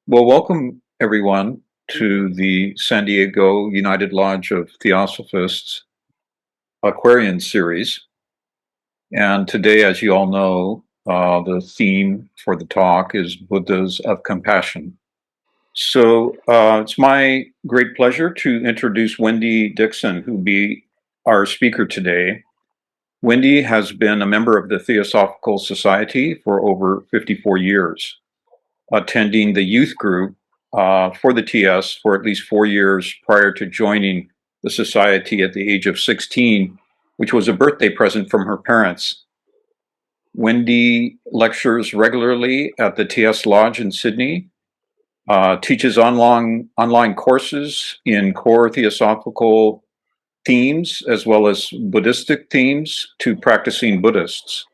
Well, welcome everyone to the San Diego United Lodge of Theosophists Aquarian series. And today, as you all know, the theme for the talk is Buddhas of Compassion. So it's my great pleasure to introduce Wendy Dixon, who will be our speaker today. Wendy has been a member of the Theosophical Society for over 54 years, attending the youth group for the TS for at least 4 years prior to joining the society at the age of 16, which was a birthday present from her parents. Wendy lectures regularly at the TS Lodge in Sydney, teaches online courses in core theosophical themes as well as Buddhistic themes to practicing Buddhists.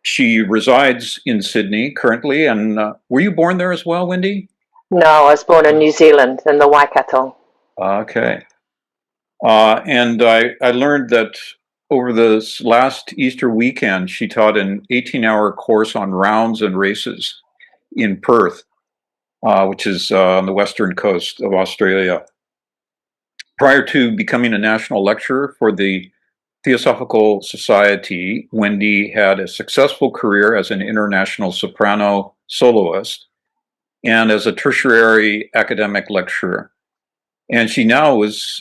She resides in Sydney currently, and were you born there as well, Wendy? No, I was born in New Zealand, in the Waikato. Okay. And I learned that over this last Easter weekend, she taught an 18-hour course on rounds and races in Perth, which is on the western coast of Australia. Prior to becoming a national lecturer for the Theosophical Society, Wendy had a successful career as an international soprano soloist and as a tertiary academic lecturer. And she now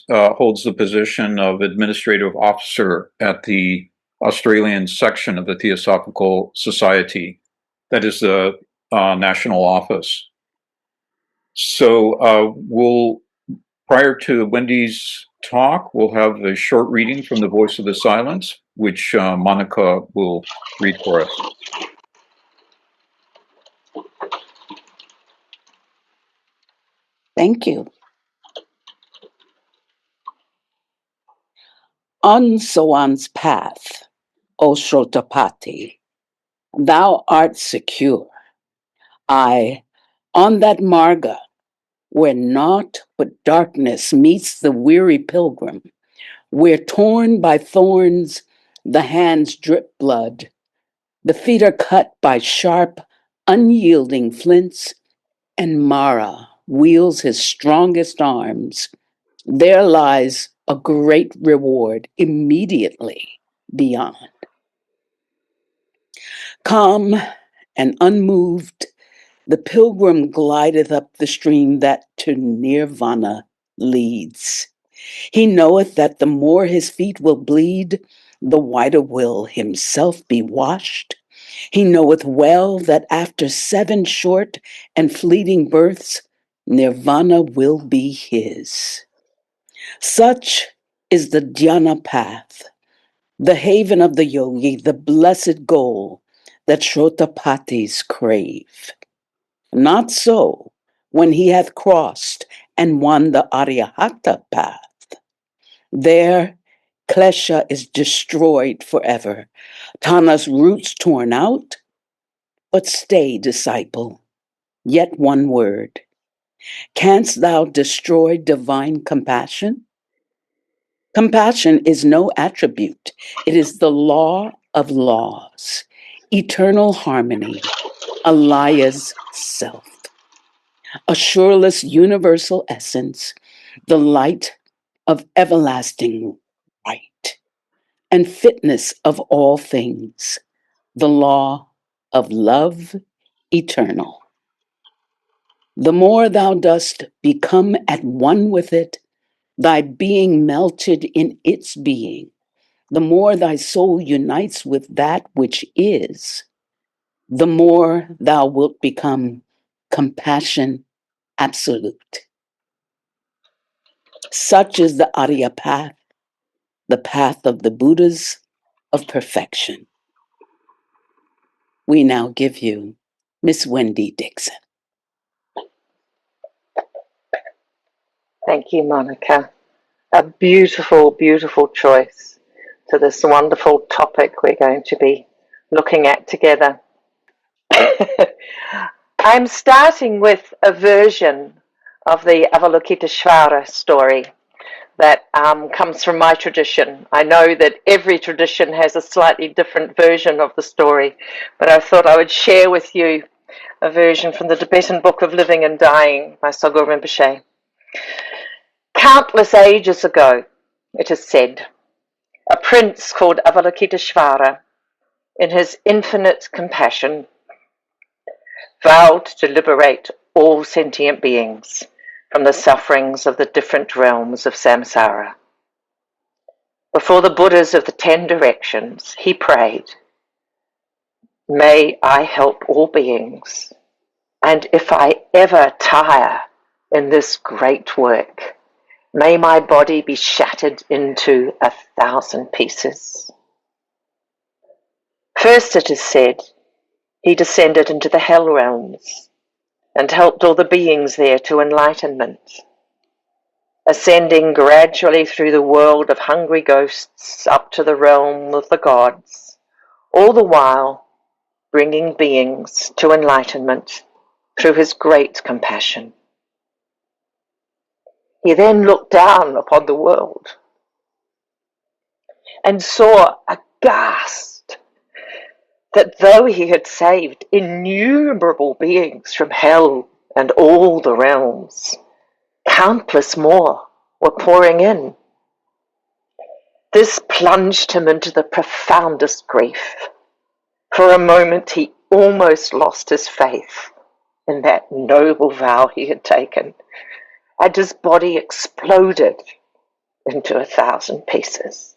holds the position of administrative officer at the Australian section of the Theosophical Society, that is the national office. So prior to Wendy's talk, we'll have a short reading from the Voice of the Silence, which Monica will read for us. Thank you. On Sawan's path, O Shrotapati, thou art secure. I, on that marga, where naught but darkness meets the weary pilgrim, where torn by thorns the hands drip blood, the feet are cut by sharp, unyielding flints, and Mara wields his strongest arms, there lies a great reward immediately beyond. Calm and unmoved, the pilgrim glideth up the stream that to Nirvana leads. He knoweth that the more his feet will bleed, the whiter will himself be washed. He knoweth well that after 7 short and fleeting births, Nirvana will be his. Such is the dhyana path, the haven of the yogi, the blessed goal that Shrotapatis crave. Not so when he hath crossed and won the Aryahata path. There, klesha is destroyed forever, Tana's roots torn out. But stay, disciple, yet one word. Canst thou destroy divine compassion? Compassion is no attribute. It is the law of laws, eternal harmony, Alaya's self, a sureless universal essence, the light of everlasting right, and fitness of all things, the law of love eternal. The more thou dost become at one with it, thy being melted in its being, the more thy soul unites with that which is, the more thou wilt become compassion absolute. Such is the Arya path, the path of the Buddhas of perfection. We now give you Miss Wendy Dixon. Thank you, Monica. A beautiful, beautiful choice to this wonderful topic we're going to be looking at together. I'm starting with a version of the Avalokiteshvara story that comes from my tradition. I know that every tradition has a slightly different version of the story, but I thought I would share with you a version from the Tibetan Book of Living and Dying by Sogyal Rinpoche. Countless ages ago, it is said, a prince called Avalokiteshvara, in his infinite compassion, vowed to liberate all sentient beings from the sufferings of the different realms of samsara. Before the Buddhas of the 10 directions, he prayed, "May I help all beings, and if I ever tire in this great work, may my body be shattered into 1,000 pieces." First, it is said, he descended into the hell realms and helped all the beings there to enlightenment, ascending gradually through the world of hungry ghosts up to the realm of the gods, all the while bringing beings to enlightenment through his great compassion. He then looked down upon the world and saw aghast that though he had saved innumerable beings from hell and all the realms, countless more were pouring in. This plunged him into the profoundest grief. For a moment he almost lost his faith in that noble vow he had taken, and his body exploded into 1,000 pieces.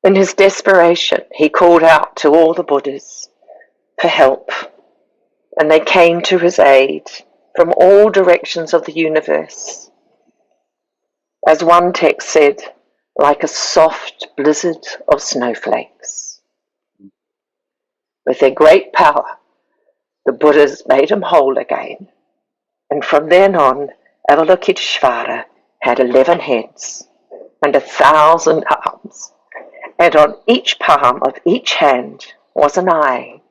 In his desperation, he called out to all the Buddhas for help, and they came to his aid from all directions of the universe. As one text said, like a soft blizzard of snowflakes. With their great power, the Buddhas made him whole again, and from then on, Avalokiteshvara had 11 heads and 1,000 arms, and on each palm of each hand was an eye,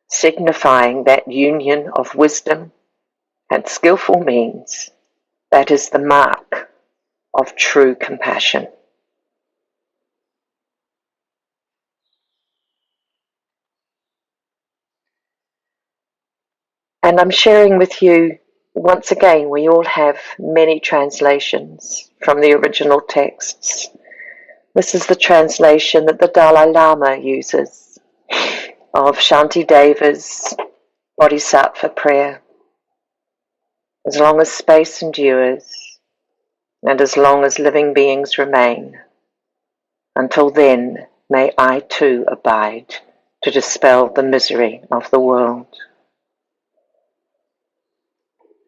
signifying that union of wisdom and skillful means that is the mark of true compassion. And I'm sharing with you, once again, we all have many translations from the original texts. This is the translation that the Dalai Lama uses of Shantideva's Bodhisattva prayer. As long as space endures, and as long as living beings remain, until then may I too abide to dispel the misery of the world.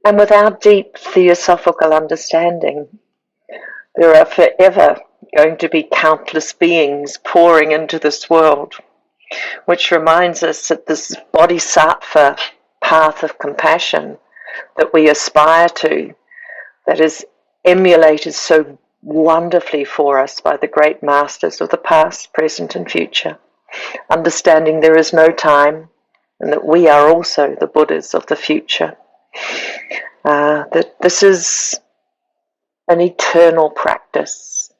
And with our deep theosophical understanding, there are forever going to be countless beings pouring into this world, which reminds us that this bodhisattva path of compassion that we aspire to, that is emulated so wonderfully for us by the great masters of the past, present, and future, understanding there is no time and that we are also the Buddhas of the future. That this is an eternal practice.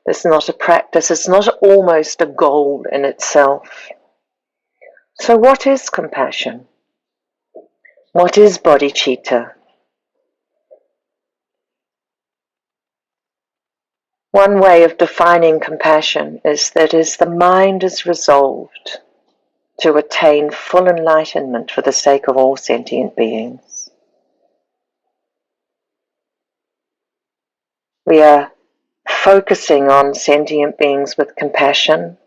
It's not a practice, it's not almost a goal in itself. So what is compassion? What is bodhicitta? One way of defining compassion is that as the mind is resolved to attain full enlightenment for the sake of all sentient beings, we are focusing on sentient beings with compassion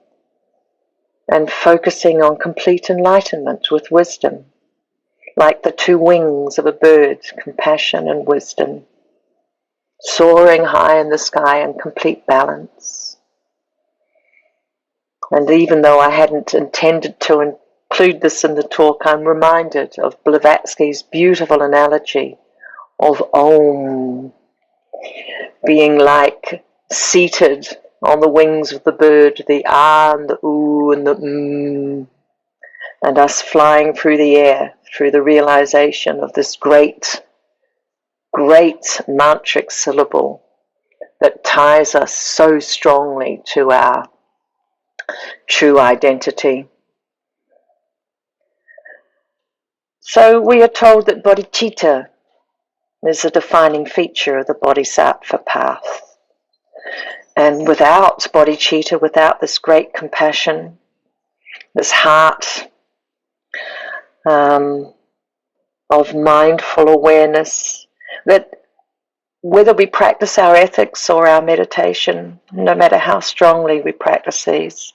and focusing on complete enlightenment with wisdom, like the two wings of a bird, compassion and wisdom, soaring high in the sky in complete balance. And even though I hadn't intended to include this in the talk, I'm reminded of Blavatsky's beautiful analogy of Om being like seated on the wings of the bird, the Ah and the Oo and the and us flying through the air, through the realization of this great mantric syllable that ties us so strongly to our true identity. So we are told that bodhicitta is a defining feature of the bodhisattva path. And without bodhicitta, without this great compassion, this heart of mindful awareness, that whether we practice our ethics or our meditation, no matter how strongly we practice these,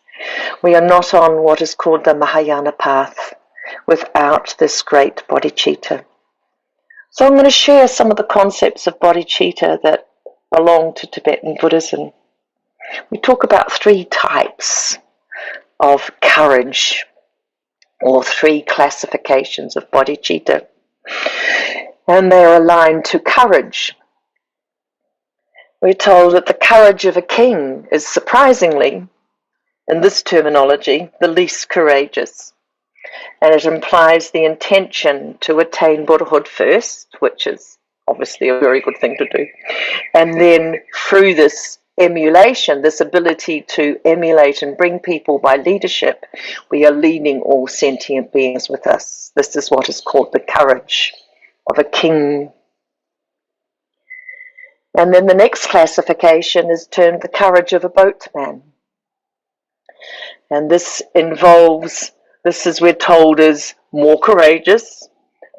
we are not on what is called the Mahayana path without this great bodhicitta. So I'm going to share some of the concepts of bodhicitta that belong to Tibetan Buddhism. We talk about 3 types of courage, or 3 classifications of bodhicitta, and they are aligned to courage. We're told that the courage of a king is surprisingly, in this terminology, the least courageous. And it implies the intention to attain Buddhahood first, which is obviously a very good thing to do. And then through this emulation, this ability to emulate and bring people by leadership, we are leading all sentient beings with us. This is what is called the courage of a king. And then the next classification is termed the courage of a boatman. And this involves, this is we're told is more courageous,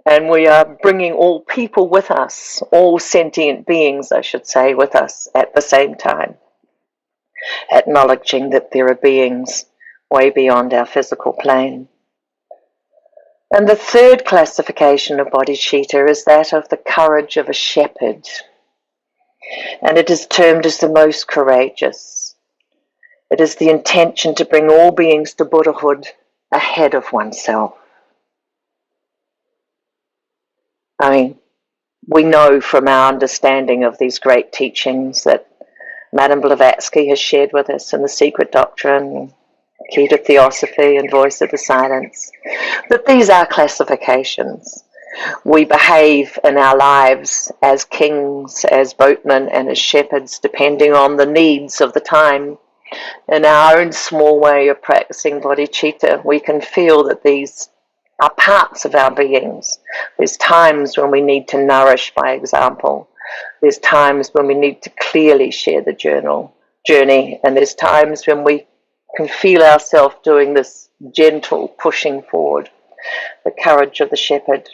and we are bringing all people with us, all sentient beings, I should say, with us at the same time, acknowledging that there are beings way beyond our physical plane. And the third classification of bodhicitta is that of the courage of a shepherd. And it is termed as the most courageous. It is the intention to bring all beings to Buddhahood ahead of oneself. I mean, we know from our understanding of these great teachings that Madame Blavatsky has shared with us in The Secret Doctrine, Key to Theosophy, and Voice of the Silence, that these are classifications. We behave in our lives as kings, as boatmen, and as shepherds, depending on the needs of the time. In our own small way of practicing bodhicitta, we can feel that these are parts of our beings. There's times when we need to nourish by example. There's times when we need to clearly share the journey, and there's times when we can feel ourselves doing this gentle pushing forward, the courage of the shepherd.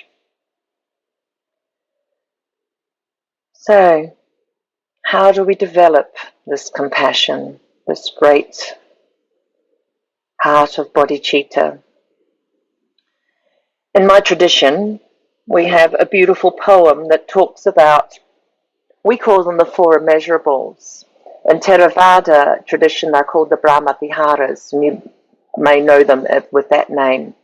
So, how do we develop this compassion, this great heart of bodhicitta? In my tradition, we have a beautiful poem that talks about, we call them the 4 immeasurables. In Theravada tradition, they're called the Brahma Viharas, and you may know them with that name.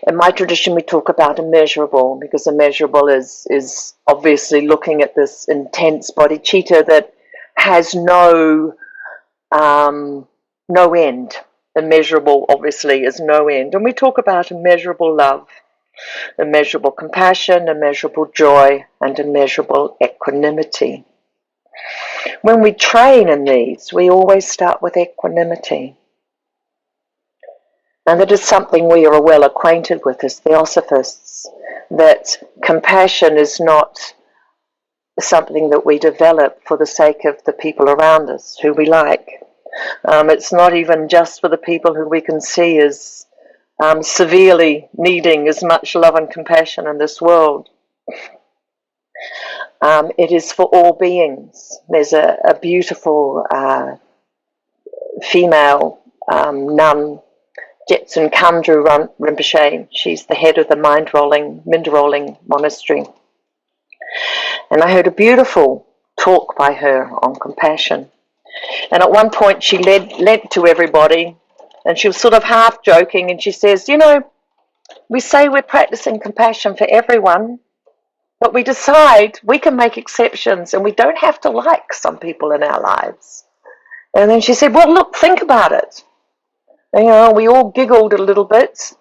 In my tradition, we talk about immeasurable, because immeasurable is obviously looking at this intense bodhicitta that has no end. Immeasurable, obviously, is no end. And we talk about immeasurable love, immeasurable compassion, immeasurable joy, and immeasurable equanimity. When we train in these, we always start with equanimity. And it is something we are well acquainted with as Theosophists, that compassion is not something that we develop for the sake of the people around us, who we like. It's not even just for the people who we can see as severely needing as much love and compassion in this world. It is for all beings. There's a beautiful female nun, Jetsun Kandru Rinpoche. She's the head of the Mindrolling Monastery. And I heard a beautiful talk by her on compassion. And at one point she led to everybody, and she was sort of half joking, and she says, you know, we say we're practicing compassion for everyone, but we decide we can make exceptions and we don't have to like some people in our lives. And then she said, well, look, think about it. And, you know, we all giggled a little bit,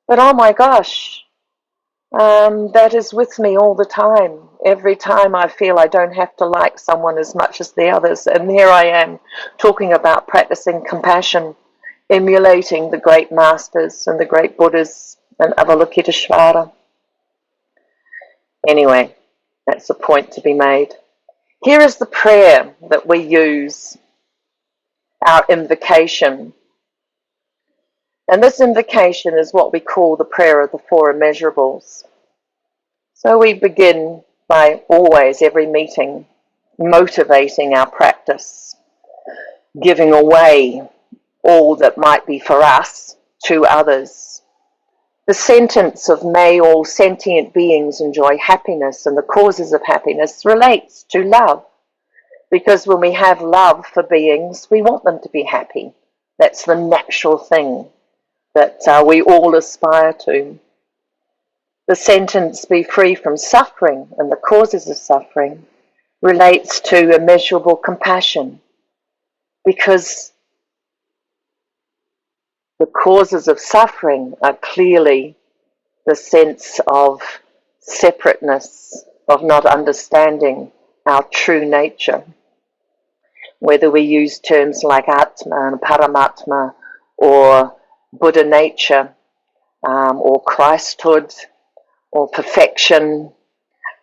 but oh my gosh, that is with me all the time. Every time I feel I don't have to like someone as much as the others. And here I am talking about practicing compassion, emulating the great masters and the great Buddhas and Avalokiteshvara. Anyway, that's a point to be made. Here is the prayer that we use, our invocation. And this invocation is what we call the prayer of the four immeasurables. So we begin by always, every meeting, motivating our practice, giving away all that might be for us to others. The sentence of "may all sentient beings enjoy happiness," and the causes of happiness relates to love. Because when we have love for beings, we want them to be happy. That's the natural thing that we all aspire to. The sentence "be free from suffering," and the causes of suffering relates to immeasurable compassion. Because the causes of suffering are clearly the sense of separateness, of not understanding our true nature. Whether we use terms like Atma and Paramatma, or Buddha nature, or Christhood, or perfection,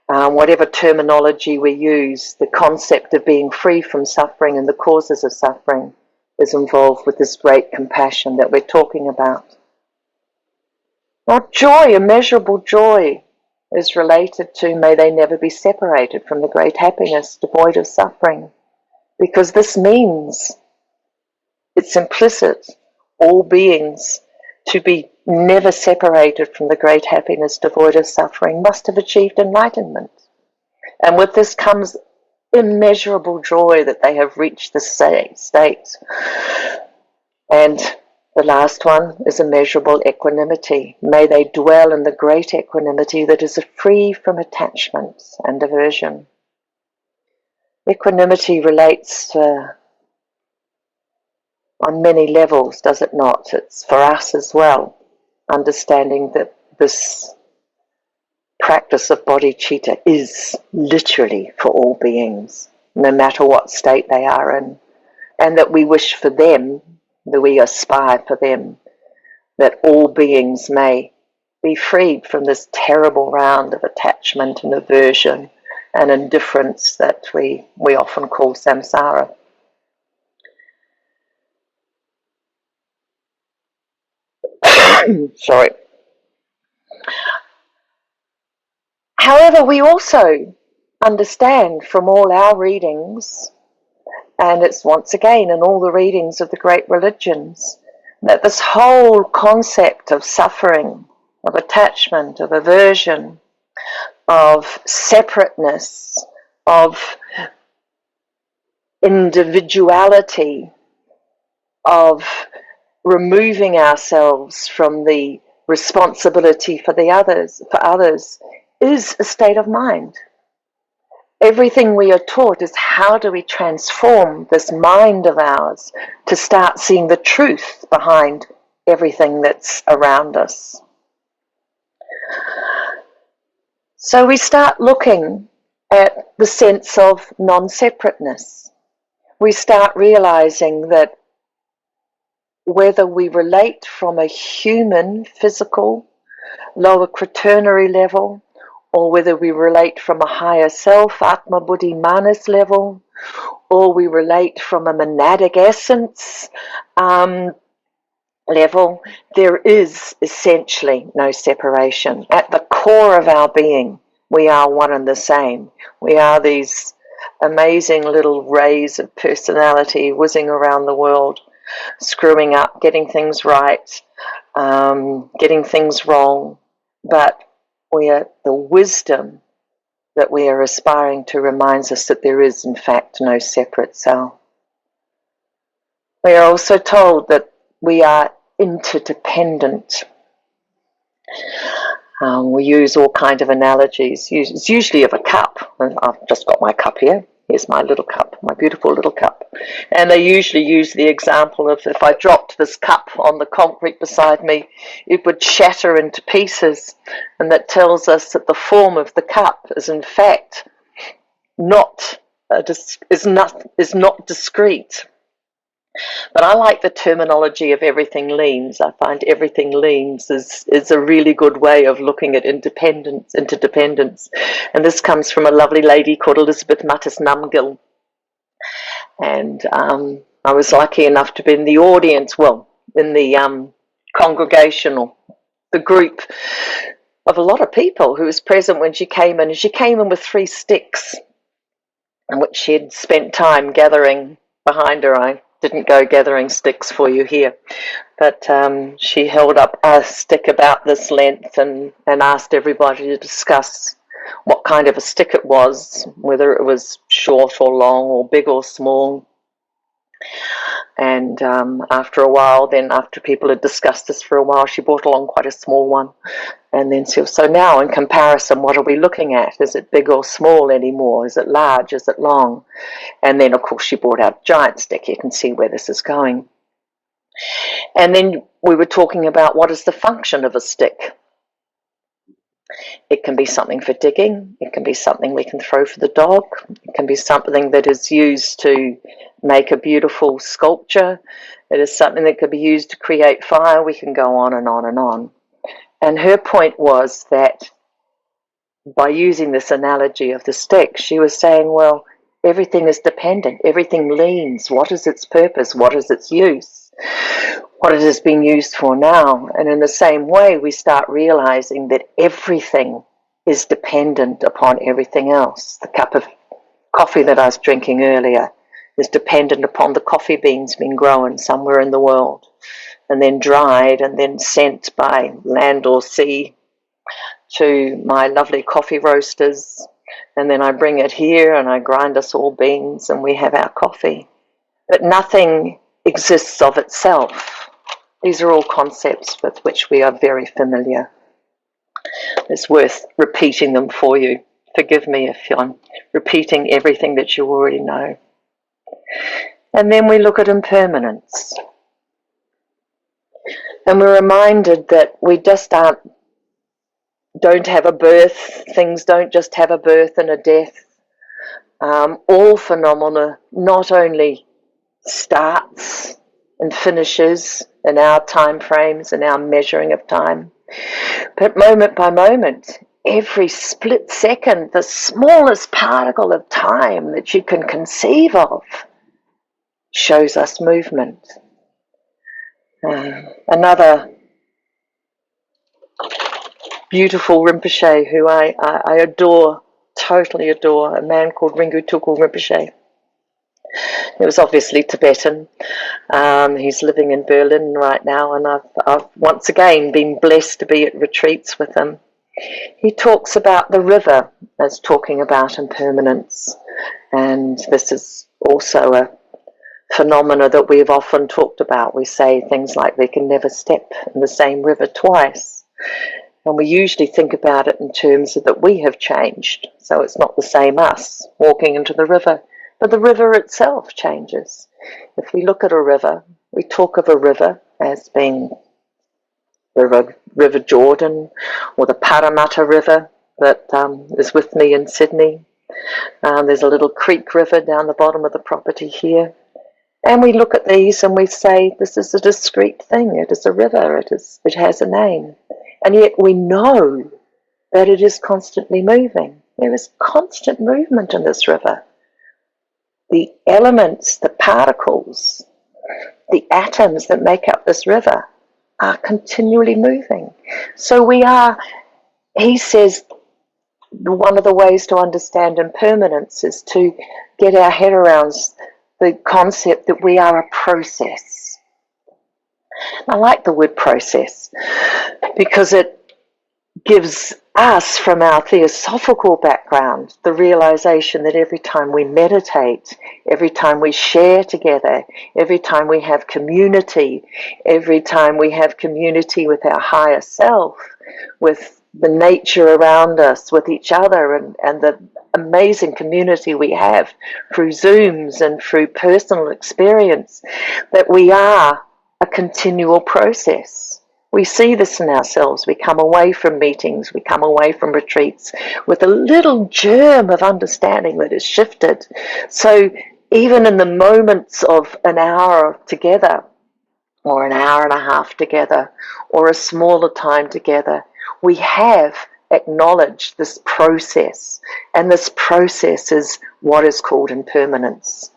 whatever terminology we use, the concept of being free from suffering and the causes of suffering is involved with this great compassion that we're talking about. Now, joy, immeasurable joy, is related to "may they never be separated from the great happiness devoid of suffering," because this means, it's implicit, all beings to be never separated from the great happiness devoid of suffering must have achieved enlightenment. And with this comes immeasurable joy that they have reached the state. And the last one is immeasurable equanimity. May they dwell in the great equanimity that is free from attachment and aversion. Equanimity relates on many levels, does it not? It's for us as well, understanding that this practice of bodhicitta is literally for all beings, no matter what state they are in, and that we wish for them, that we aspire for them, that all beings may be freed from this terrible round of attachment and aversion and indifference that we often call samsara. Sorry. However, we also understand from all our readings, and it's once again in all the readings of the great religions, that this whole concept of suffering, of attachment, of aversion, of separateness, of individuality, of removing ourselves from the responsibility for others, is a state of mind. Everything we are taught is how do we transform this mind of ours to start seeing the truth behind everything that's around us. So we start looking at the sense of non-separateness. We start realizing that whether we relate from a human, physical, lower quaternary level, or whether we relate from a higher self, Atma Buddhi Manas level, or we relate from a monadic essence level, there is essentially no separation. At the core of our being, we are one and the same. We are these amazing little rays of personality whizzing around the world, screwing up, getting things right, getting things wrong, but the wisdom that we are aspiring to reminds us that there is, in fact, no separate self. We are also told that we are interdependent. We use all kinds of analogies. It's usually of a cup. I've just got my cup here. Here's my little cup, my beautiful little cup. And they usually use the example of if I dropped this cup on the concrete beside me, it would shatter into pieces. And that tells us that the form of the cup is in fact not discrete. But I like the terminology of everything leans. I find everything leans is a really good way of looking at interdependence. And this comes from a lovely lady called Elizabeth Mattis Numgill. And I was lucky enough to be in the audience, well, in the congregational, the group of a lot of people who was present when she came in. And she came in with 3 sticks, in which she had spent time gathering behind her. I didn't go gathering sticks for you here, but she held up a stick about this length and asked everybody to discuss what kind of a stick it was, whether it was short or long or big or small. And after a while, then after people had discussed this for a while, she brought along quite a small one. And then said, so now in comparison, what are we looking at? Is it big or small anymore? Is it large? Is it long? And then, of course, she brought out a giant stick. You can see where this is going. And then we were talking about what is the function of a stick. It can be something for digging. It can be something we can throw for the dog. It can be something that is used to make a beautiful sculpture. It is something that could be used to create fire. We can go on and on and on. And her point was that by using this analogy of the stick, she was saying, well, everything is dependent. Everything leans. What is its purpose? What is its use? What it is being used for now. And in the same way, we start realizing that everything is dependent upon everything else. The cup of coffee that I was drinking earlier is dependent upon the coffee beans being grown somewhere in the world and then dried and then sent by land or sea to my lovely coffee roasters. And then I bring it here and I grind us all beans and we have our coffee. But nothing exists of itself. These are all concepts with which we are very familiar. It's worth repeating them for you. Forgive me if I'm repeating everything that you already know. And then we look at impermanence. And we're reminded that we just don't have a birth. Things don't just have a birth and a death. All phenomena not only starts and finishes in our time frames and our measuring of time, but moment by moment, every split second, the smallest particle of time that you can conceive of shows us movement. Another beautiful Rinpoche who I adore, totally adore, a man called Ringu Tukul Rinpoche. He was obviously Tibetan. He's living in Berlin right now, and I've once again been blessed to be at retreats with him. He talks about the river as talking about impermanence, and this is also a phenomena that we've often talked about. We say things like we can never step in the same river twice, and we usually think about it in terms of that we have changed, so it's not the same us walking into the river. But the river itself changes. If we look at a river, we talk of a river as being the River Jordan or the Parramatta River that is with me in Sydney. There's a little creek river down the bottom of the property here. And we look at these and we say, this is a discrete thing. It is a river. It has a name. And yet we know that it is constantly moving. There is constant movement in this river. The elements, the particles, the atoms that make up this river are continually moving. So we are, he says, one of the ways to understand impermanence is to get our head around the concept that we are a process. I like the word process because it gives us, from our theosophical background, the realization that every time we meditate, every time we share together, every time we have community, every time we have community with our higher self, with the nature around us, with each other, and the amazing community we have through Zooms and through personal experience, that we are a continual process. We see this in ourselves. We come away from meetings, we come away from retreats with a little germ of understanding that is shifted. So even in the moments of an hour together, or an hour and a half together, or a smaller time together, we have acknowledged this process. And this process is what is called impermanence.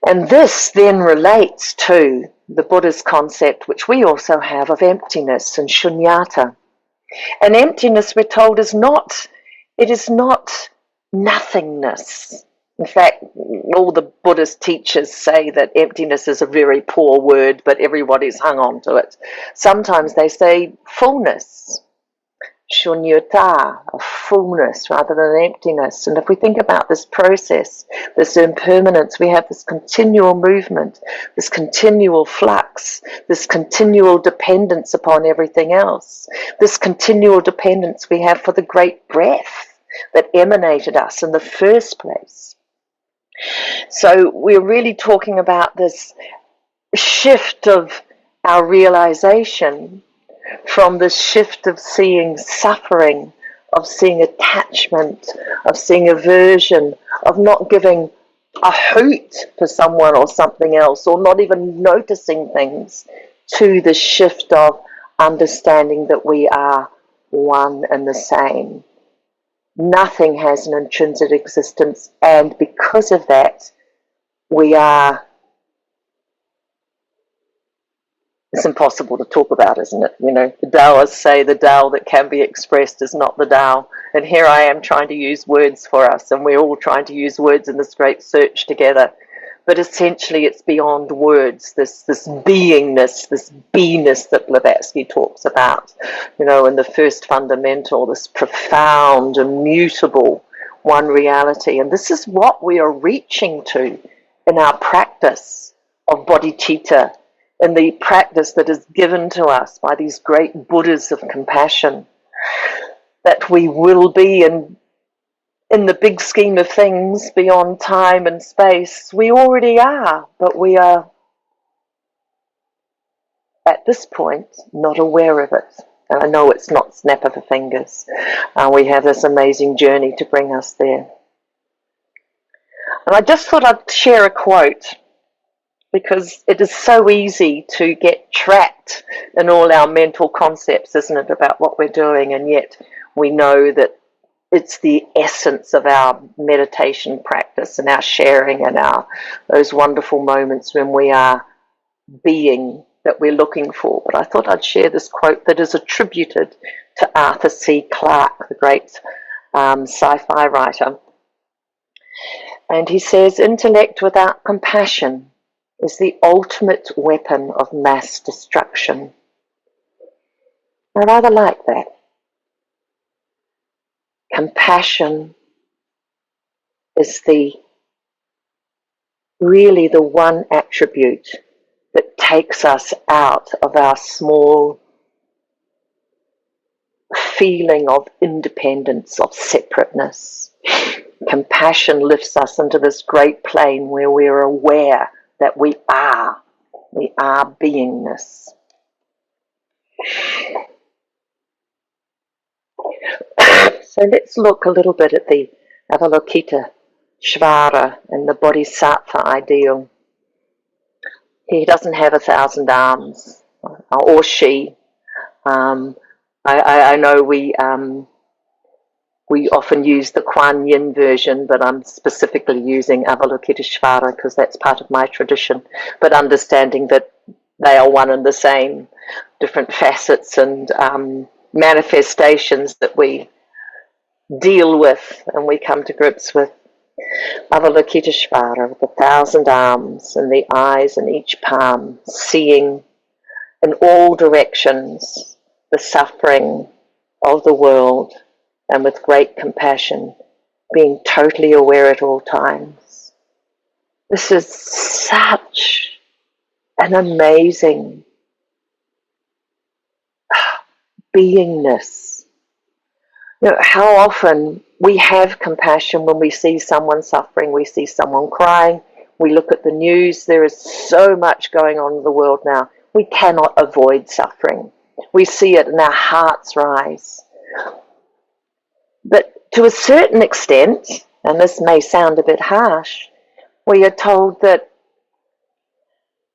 And this then relates to the Buddha's concept, which we also have, of emptiness and shunyata. And emptiness, we're told, is not nothingness. In fact, all the Buddhist teachers say that emptiness is a very poor word, but everybody's hung on to it. Sometimes they say fullness, shunyata, a fullness rather than emptiness. And if we think about this process, this impermanence, we have this continual movement, this continual flux, this continual dependence upon everything else, this continual dependence we have for the great breath that emanated us in the first place. So we're really talking about this shift of our realization from the shift of seeing suffering, of seeing attachment, of seeing aversion, of not giving a hoot for someone or something else, or not even noticing things, to the shift of understanding that we are one and the same. Nothing has an intrinsic existence, and because of that, it's impossible to talk about, isn't it? You know, the Taoists say the Tao that can be expressed is not the Tao. And here I am trying to use words for us, and we're all trying to use words in this great search together. But essentially it's beyond words, this beingness, this beingness that Blavatsky talks about, you know, in the first fundamental, this profound, immutable one reality. And this is what we are reaching to in our practice of bodhicitta, in the practice that is given to us by these great Buddhas of compassion, that we will be in the big scheme of things beyond time and space. We already are, but we are at this point not aware of it. And I know it's not snap of the fingers. We have this amazing journey to bring us there. And I just thought I'd share a quote, because it is so easy to get trapped in all our mental concepts, isn't it, about what we're doing, and yet we know that it's the essence of our meditation practice and our sharing and those wonderful moments when we are being that we're looking for. But I thought I'd share this quote that is attributed to Arthur C. Clarke, the great sci-fi writer. And he says, "Intellect without compassion is the ultimate weapon of mass destruction." I rather like that. Compassion is really the one attribute that takes us out of our small feeling of independence, of separateness. Compassion lifts us into this great plane where we're aware that we are beingness. So let's look a little bit at the Avalokiteshvara and the Bodhisattva ideal. He doesn't have 1,000 arms, or she. I know we often use the Kuan Yin version, but I'm specifically using Avalokiteshvara because that's part of my tradition. But understanding that they are one and the same, different facets and manifestations that we deal with and we come to grips with. Avalokiteshvara with 1,000 arms and the eyes in each palm, seeing in all directions the suffering of the world, and with great compassion, being totally aware at all times. This is such an amazing beingness. You know, how often we have compassion when we see someone suffering, we see someone crying, we look at the news. There is so much going on in the world now. We cannot avoid suffering. We see it and our hearts rise. But to a certain extent, and this may sound a bit harsh, We are told that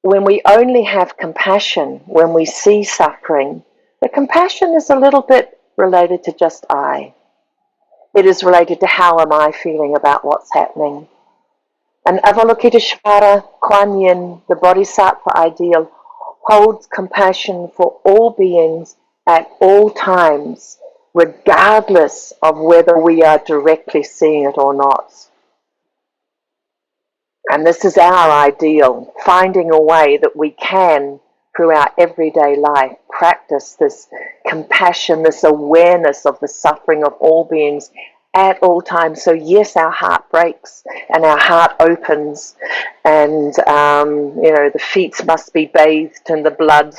when we only have compassion, when we see suffering, the compassion is a little bit related to just I. It is related to how am I feeling about what's happening. And Avalokiteshvara, Kuan Yin, the Bodhisattva ideal, holds compassion for all beings at all times, regardless of whether we are directly seeing it or not. And this is our ideal, finding a way that we can, through our everyday life, practice this compassion, this awareness of the suffering of all beings at all times. So yes, our heart breaks and our heart opens, and the feet must be bathed in the blood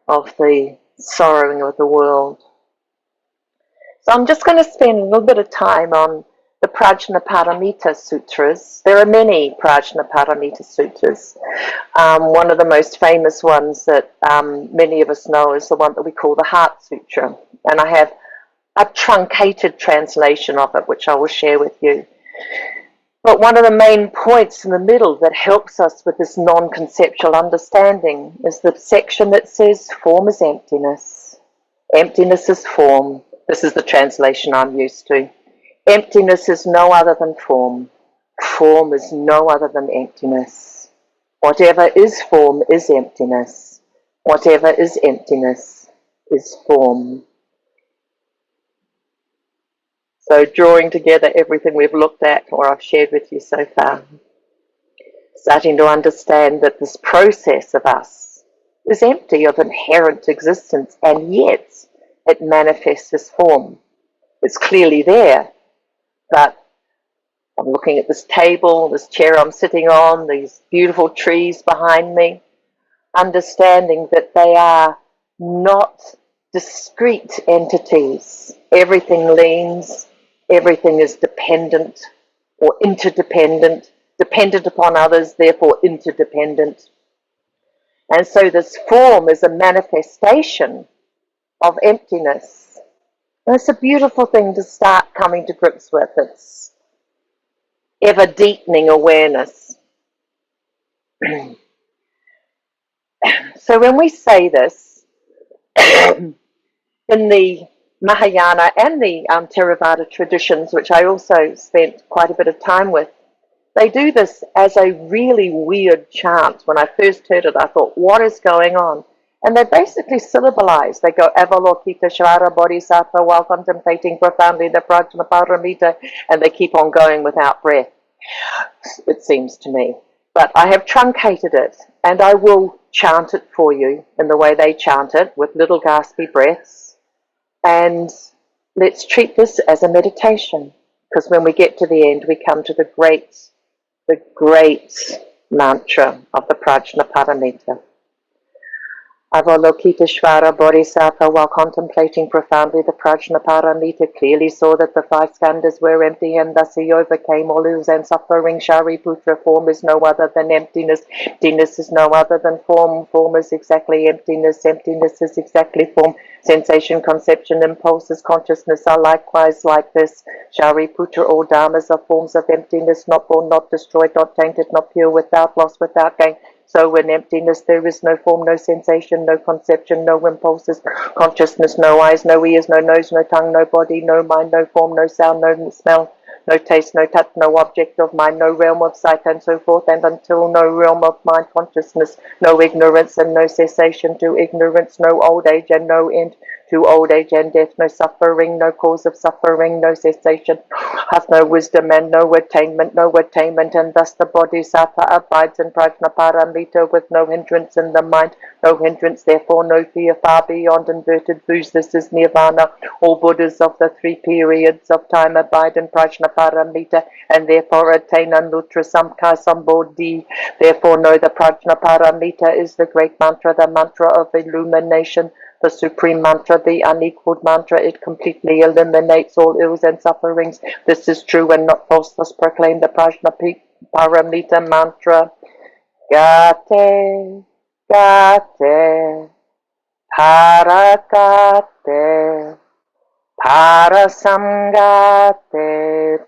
of the sorrowing of the world. So I'm just going to spend a little bit of time on the Prajnaparamita Sutras. There are many Prajnaparamita Sutras. One of the most famous ones that many of us know is the one that we call the Heart Sutra. And I have a truncated translation of it, which I will share with you. But one of the main points in the middle that helps us with this non-conceptual understanding is the section that says form is emptiness. Emptiness is form. This is the translation I'm used to. Emptiness is no other than form. Form is no other than emptiness. Whatever is form is emptiness. Whatever is emptiness is form. So drawing together everything we've looked at or I've shared with you so far, starting to understand that this process of us is empty of inherent existence, and yet it manifests as form. It's clearly there, but I'm looking at this table, this chair I'm sitting on, these beautiful trees behind me, understanding that they are not discrete entities. Everything leans, everything is dependent or interdependent, dependent upon others, therefore interdependent. And so this form is a manifestation of emptiness. And it's a beautiful thing to start coming to grips with. It's ever deepening awareness. So when we say this, in the Mahayana and the Theravada traditions, which I also spent quite a bit of time with, they do this as a really weird chant. When I first heard it, I thought, what is going on? And they basically syllabalize. They go, Avalokiteshvara Bodhisattva, while contemplating profoundly the Prajnaparamita, and they keep on going without breath, it seems to me. But I have truncated it, and I will chant it for you in the way they chant it, with little gaspy breaths. And let's treat this as a meditation, because when we get to the end, we come to the great mantra of the Prajnaparamita. Avalokiteshvara Bodhisattva, while contemplating profoundly the Prajnaparamita, clearly saw that the 5 skandhas were empty, and thus he overcame all ills and suffering. Shariputra, form is no other than emptiness. Emptiness is no other than form. Form is exactly emptiness. Emptiness is exactly form. Sensation, conception, impulses, consciousness are likewise like this. Shariputra, all dharmas are forms of emptiness, not born, not destroyed, not tainted, not pure, without loss, without gain. So in emptiness there is no form, no sensation, no conception, no impulses, consciousness, no eyes, no ears, no nose, no tongue, no body, no mind, no form, no sound, no smell, no taste, no touch, no object of mind, no realm of sight, and so forth, and until no realm of mind consciousness, no ignorance and no cessation to ignorance, no old age and no end to old age and death, no suffering, no cause of suffering, no cessation, hath no wisdom and no attainment, and thus the Bodhisattva abides in Prajnaparamita with no hindrance in the mind, no hindrance, therefore no fear, far beyond inverted views. This is Nirvana. All Buddhas of the 3 periods of time abide in Prajnaparamita, and therefore attain Anuttara Samkhya Sambodhi. Therefore know the Prajnaparamita is the great mantra, the mantra of illumination, the supreme mantra, the unequaled mantra. It completely eliminates all ills and sufferings. This is true and not false. Thus proclaim the Prajnaparamita mantra. Gate, gate, parakate, parasamgate,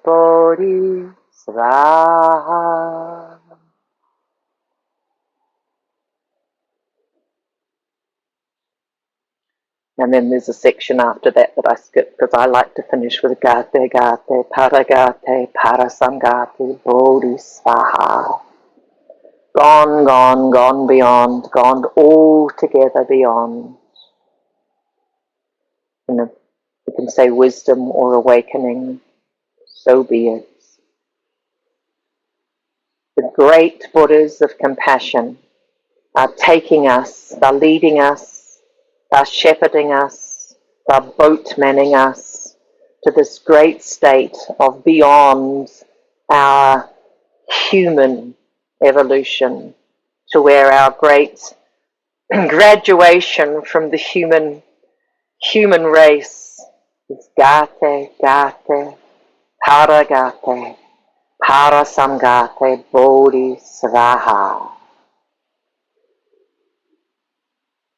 bodhisattva. Svaha. And then there's a section after that I skip because I like to finish with Gate, Gate, Paragate, Parasangate, Bodhisvaha. Gone, gone, gone beyond, gone altogether beyond. You can say wisdom or awakening, so be it. The great Buddhas of compassion are taking us, they're leading us, they're shepherding us, they're boat manning us to this great state of beyond our human evolution, to where our great graduation from the human race is Gate, Gate, Paragate, Parasamgate, Bodhisvaha.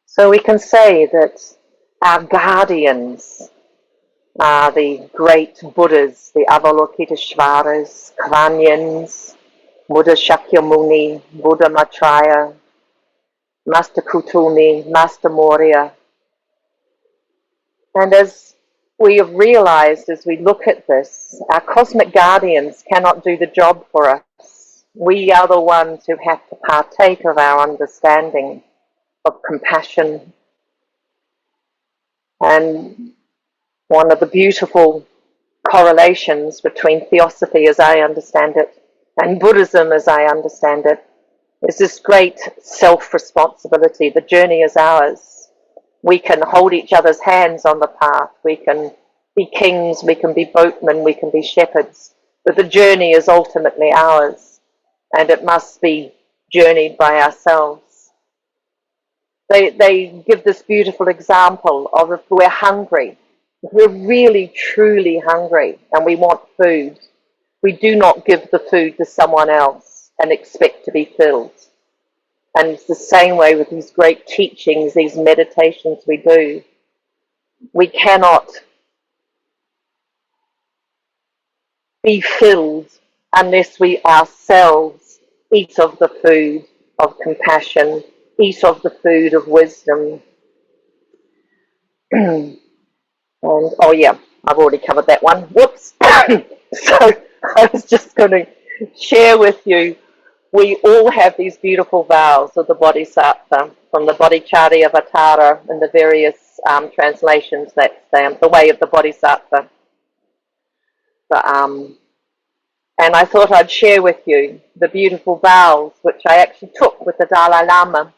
So we can say that our guardians are the great Buddhas, the Avalokiteshvaras, Kvanyins, Buddha Shakyamuni, Buddha Maitreya, Master Kutumi, Master Morya. And as we have realized as we look at this, our cosmic guardians cannot do the job for us. We are the ones who have to partake of our understanding of compassion. And one of the beautiful correlations between Theosophy as I understand it and Buddhism as I understand it is this great self-responsibility. The journey is ours. We can hold each other's hands on the path. We can be kings, we can be boatmen, we can be shepherds. But the journey is ultimately ours, and it must be journeyed by ourselves. They give this beautiful example of if we're hungry, if we're really, truly hungry and we want food, we do not give the food to someone else and expect to be filled. And it's the same way with these great teachings, these meditations we do. We cannot be filled unless we ourselves eat of the food of compassion, eat of the food of wisdom. And oh yeah, I've already covered that one. Whoops. So I was just going to share with you, we all have these beautiful vows of the Bodhisattva from the Bodhicharyavatara and the various translations that stand, the way of the Bodhisattva. And I thought I'd share with you the beautiful vows which I actually took with the Dalai Lama.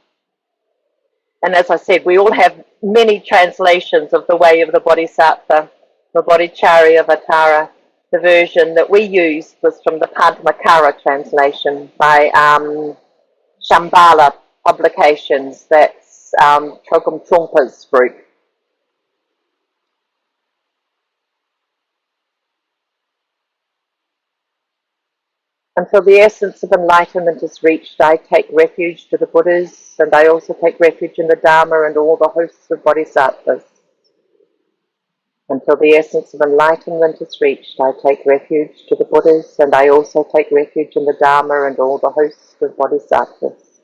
And as I said, we all have many translations of the way of the Bodhisattva, the Bodhicharyavatara. The version that we used was from the Padmakara translation by Shambhala Publications, that's Chogyam Trungpa's group. Until the essence of enlightenment is reached, I take refuge to the Buddhas, and I also take refuge in the Dharma and all the hosts of Bodhisattvas. Until the essence of enlightenment is reached, I take refuge to the Buddhas, and I also take refuge in the Dharma and all the hosts of Bodhisattvas.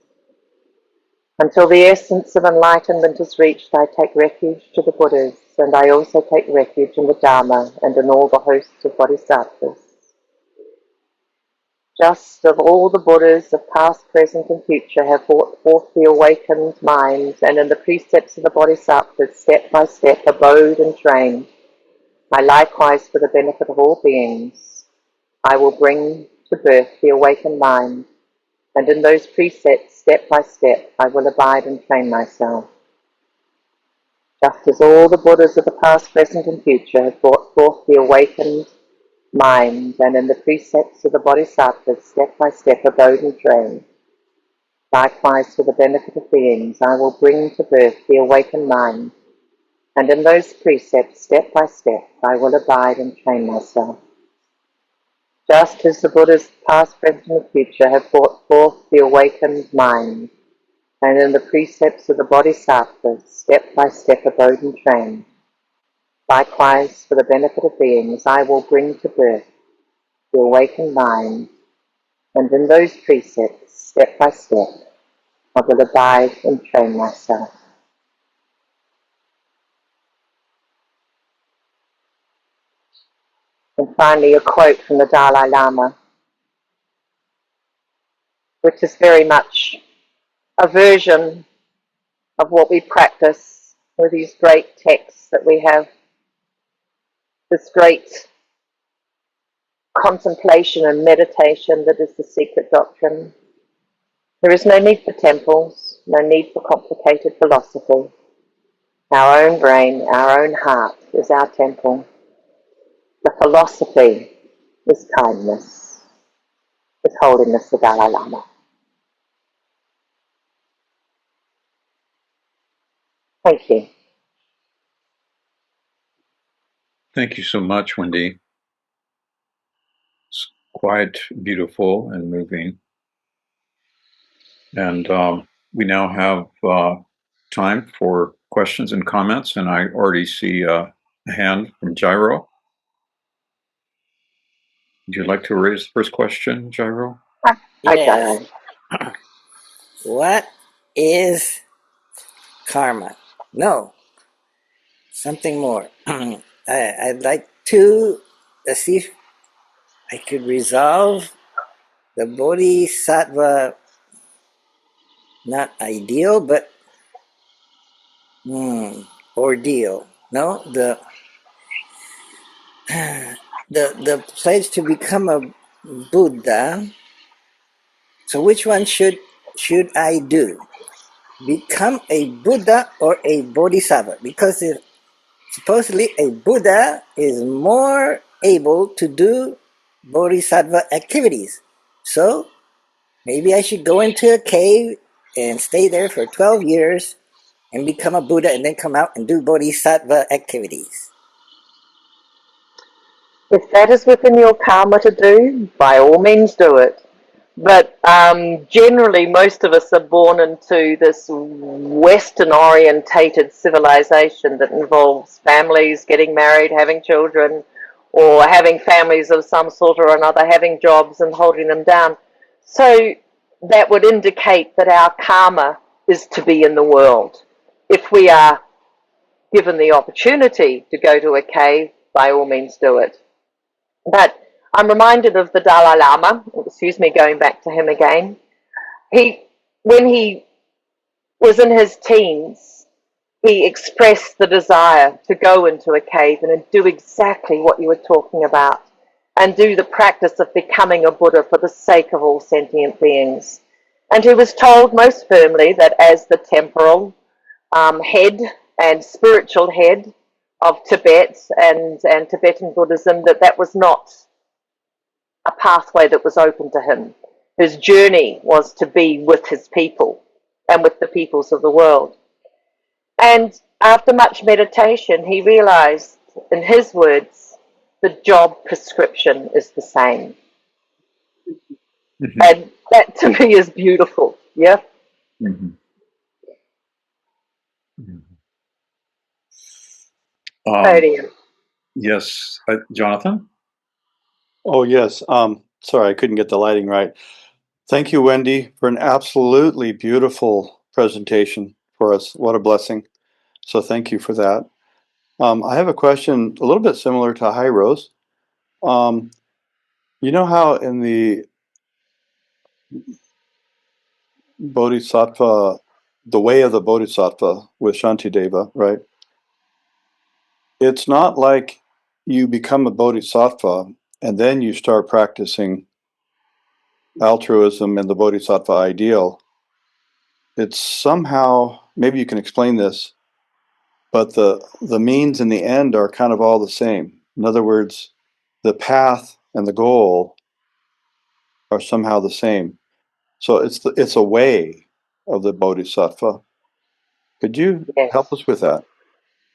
Until the essence of enlightenment is reached, I take refuge to the Buddhas, and I also take refuge in the Dharma and in all the hosts of Bodhisattvas. Just of all the Buddhas of past, present, and future have brought forth the awakened mind, and in the precepts of the Bodhisattvas, step by step, abode and trained, I likewise, for the benefit of all beings, I will bring to birth the awakened mind, and in those precepts, step by step, I will abide and train myself. Just as all the Buddhas of the past, present, and future have brought forth the awakened mind, and in the precepts of the Bodhisattvas, step by step, abode and trained, likewise, for the benefit of beings, I will bring to birth the awakened mind, and in those precepts, step by step, I will abide and train myself. Just as the Buddhas past, present, and future have brought forth the awakened mind, and in the precepts of the Bodhisattvas, step by step, abode and trained, likewise, for the benefit of beings, I will bring to birth the awakened mind, and in those precepts, step by step, I will abide and train myself. And finally, a quote from the Dalai Lama, which is very much a version of what we practice with these great texts that we have, this great contemplation and meditation that is the secret doctrine. There is no need for temples, no need for complicated philosophy. Our own brain, our own heart is our temple. The philosophy is kindness, is holiness, the Dalai Lama. Thank you. Thank you so much, Wendy. It's quite beautiful and moving. And we now have time for questions and comments. And I already see a hand from Gyro. Would you like to raise the first question, Gyro? Yes. What is karma? No, something more. I'd like to see if I could resolve the bodhisattva, not ideal, but ordeal. No, the pledge to become a Buddha. So which one should I do? Become a Buddha or a bodhisattva? Because supposedly a Buddha is more able to do bodhisattva activities. So maybe I should go into a cave and stay there for 12 years and become a Buddha and then come out and do bodhisattva activities. If that is within your karma to do, by all means do it. But generally, most of us are born into this Western-orientated civilization that involves families getting married, having children, or having families of some sort or another, having jobs and holding them down. So that would indicate that our karma is to be in the world. If we are given the opportunity to go to a cave, by all means do it. But I'm reminded of the Dalai Lama, excuse me, going back to him again. When he was in his teens, he expressed the desire to go into a cave and do exactly what you were talking about and do the practice of becoming a Buddha for the sake of all sentient beings. And he was told most firmly that as the temporal head and spiritual head of Tibet and Tibetan Buddhism, that was not a pathway that was open to him. His journey was to be with his people and with the peoples of the world. And after much meditation, he realized, in his words, the job prescription is the same. Mm-hmm. And that to me is beautiful. Yeah. Mm-hmm. Yes, Jonathan? Oh, yes. Sorry, I couldn't get the lighting right. Thank you, Wendy, for an absolutely beautiful presentation for us. What a blessing. So thank you for that. I have a question a little bit similar to Jairo's. You know how in the Bodhisattva, the way of the Bodhisattva with Shantideva, right? It's not like you become a Bodhisattva and then you start practicing altruism and the Bodhisattva ideal. It's somehow, maybe you can explain this, but the means and the end are kind of all the same. In other words, the path and the goal are somehow the same. So it's a way of the Bodhisattva. Could you help us with that?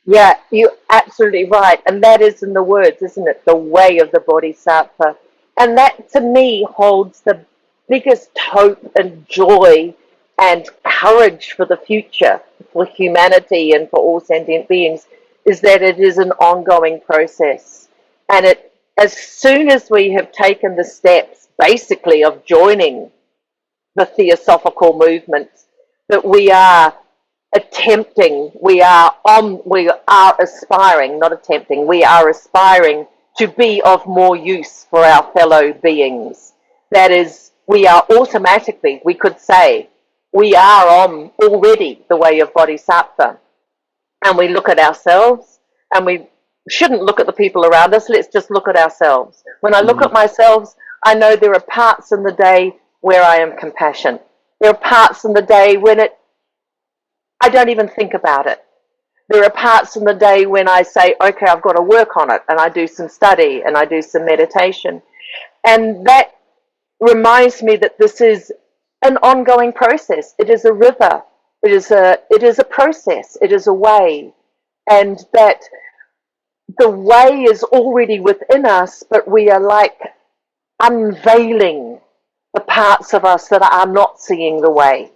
Yeah, you're absolutely right. And that is in the words, isn't it? The way of the Bodhisattva. And that, to me, holds the biggest hope and joy and courage for the future, for humanity and for all sentient beings, is that it is an ongoing process. And it as soon as we have taken the steps, basically, of joining the Theosophical movement, that we are attempting, we are aspiring, not attempting, we are aspiring to be of more use for our fellow beings. That is, we are automatically, we could say, we are on already the way of Bodhisattva. And we look at ourselves, and we shouldn't look at the people around us, let's just look at ourselves. When I look at myself, I know there are parts in the day where I am compassionate. There are parts in the day when I don't even think about it. There are parts in the day when I say, okay, I've got to work on it, and I do some study and I do some meditation. And that reminds me that this is an ongoing process. It is a river. It is a process. It is a way. And that the way is already within us, but we are like unveiling the parts of us that are not seeing the way.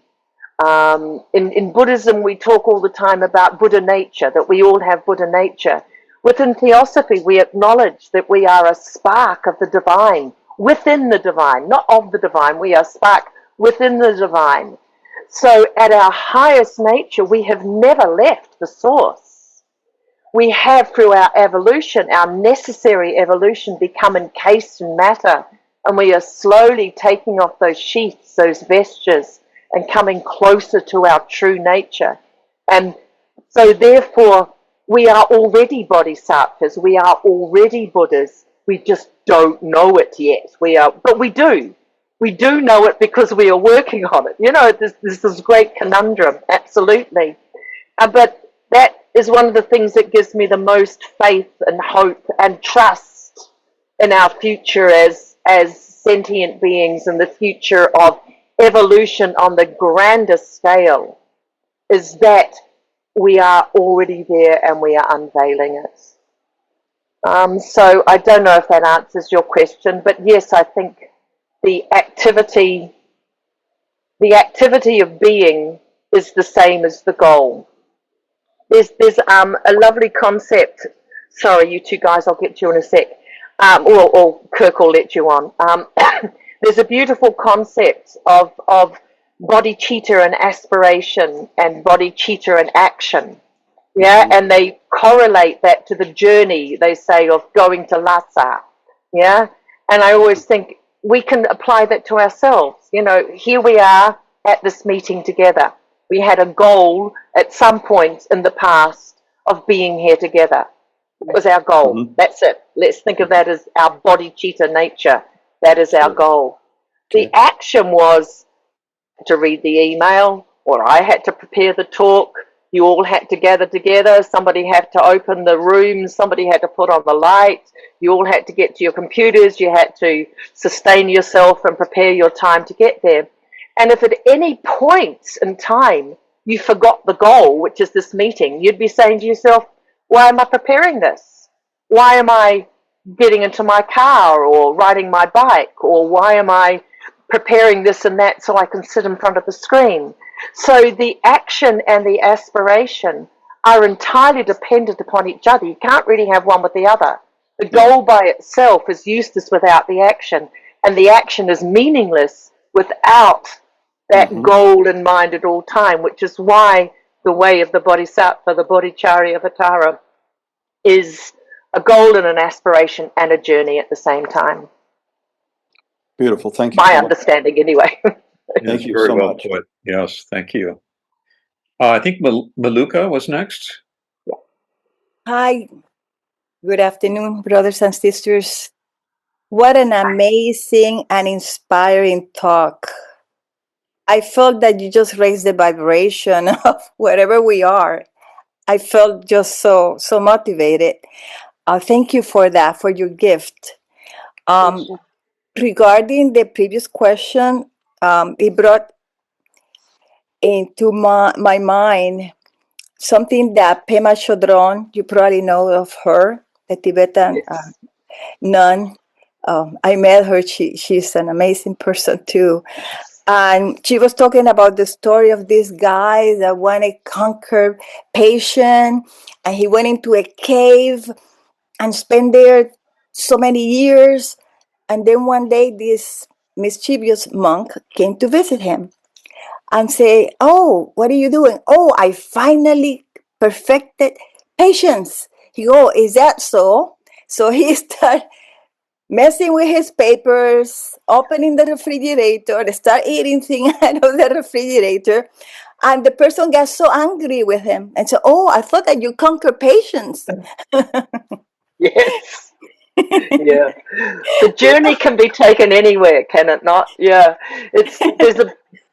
In Buddhism, we talk all the time about Buddha nature, that we all have Buddha nature. Within Theosophy, we acknowledge that we are a spark of the divine, within the divine, not of the divine. We are spark within the divine. So at our highest nature, we have never left the source. We have, through our evolution, our necessary evolution, become encased in matter, and we are slowly taking off those sheaths, those vestures, and coming closer to our true nature. And so therefore, we are already bodhisattvas, we are already Buddhas, we just don't know it yet. But we do. We do know it because we are working on it. You know, this is a great conundrum, absolutely. But that is one of the things that gives me the most faith and hope and trust in our future as sentient beings, and the future of evolution on the grander scale, is that we are already there and we are unveiling it. So I don't know if that answers your question, but yes, I think the activity of being is the same as the goal. There's a lovely concept. Sorry, you two guys, I'll get to you in a sec. Or Kirk will let you on. There's a beautiful concept of bodhicitta and aspiration, and bodhicitta and action. Yeah, and they correlate that to the journey, they say, of going to Lhasa. Yeah, and I always think we can apply that to ourselves. You know, here we are at this meeting together. We had a goal at some point in the past of being here together. It was our goal. Mm-hmm. That's it. Let's think of that as our bodhicitta nature. That is our goal. Okay. The action was to read the email, or I had to prepare the talk. You all had to gather together. Somebody had to open the room. Somebody had to put on the light. You all had to get to your computers. You had to sustain yourself and prepare your time to get there. And if at any point in time you forgot the goal, which is this meeting, you'd be saying to yourself, why am I preparing this? Why am I getting into my car or riding my bike? Or why am I preparing this and that so I can sit in front of the screen? So the action and the aspiration are entirely dependent upon each other. You can't really have one with the other. The goal by itself is useless without the action, and the action is meaningless without that goal in mind at all time, which is why the way of the Bodhisattva, the Bodhicharyavatara, is a goal and an aspiration and a journey at the same time. Beautiful. Thank you. My so much. understanding, anyway. Thank you Very so well much. put. Yes, thank you. I think Maluka was next. Hi, good afternoon, brothers and sisters. What an amazing and inspiring talk. I felt that you just raised the vibration of wherever we are. I felt just so motivated. Thank you for that, for your gift. Regarding the previous question, it brought into my mind something that Pema Chodron, you probably know of her, the Tibetan nun. I met her. She's an amazing person too. And she was talking about the story of this guy that wanted to conquer patience, and he went into a cave and spent there so many years. And then one day, this mischievous monk came to visit him and say, "Oh, what are you doing?" "Oh, I finally perfected patience." He go, "Is that so?" So he started messing with his papers, opening the refrigerator, start eating things out of the refrigerator. And the person got so angry with him and said, "Oh, I thought that you conquered patience." Yes. Yeah. The journey can be taken anywhere, can it not? Yeah.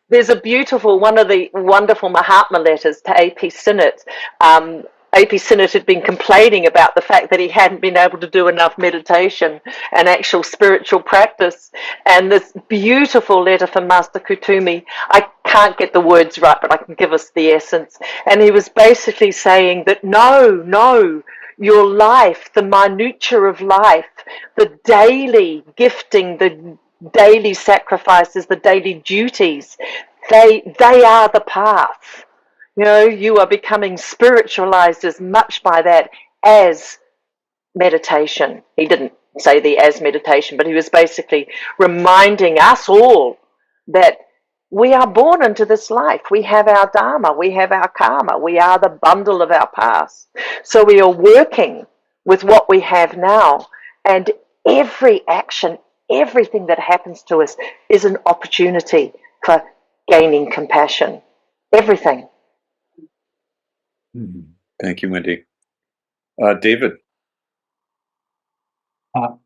There's a beautiful, one of the wonderful Mahatma letters to A.P. Sinnott. A.P. Sinnott had been complaining about the fact that he hadn't been able to do enough meditation and actual spiritual practice. And this beautiful letter from Master Kutumi, I can't get the words right, but I can give us the essence. And he was basically saying that no, your life, the minutia of life, the daily gifting, the daily sacrifices, the daily duties, they are the path. You know, you are becoming spiritualized as much by that as meditation. He didn't say the as meditation, but he was basically reminding us all that we are born into this life. We have our dharma, we have our karma, we are the bundle of our past. So we are working with what we have now, and every action, everything that happens to us is an opportunity for gaining compassion. Everything. Thank you, Wendy. David.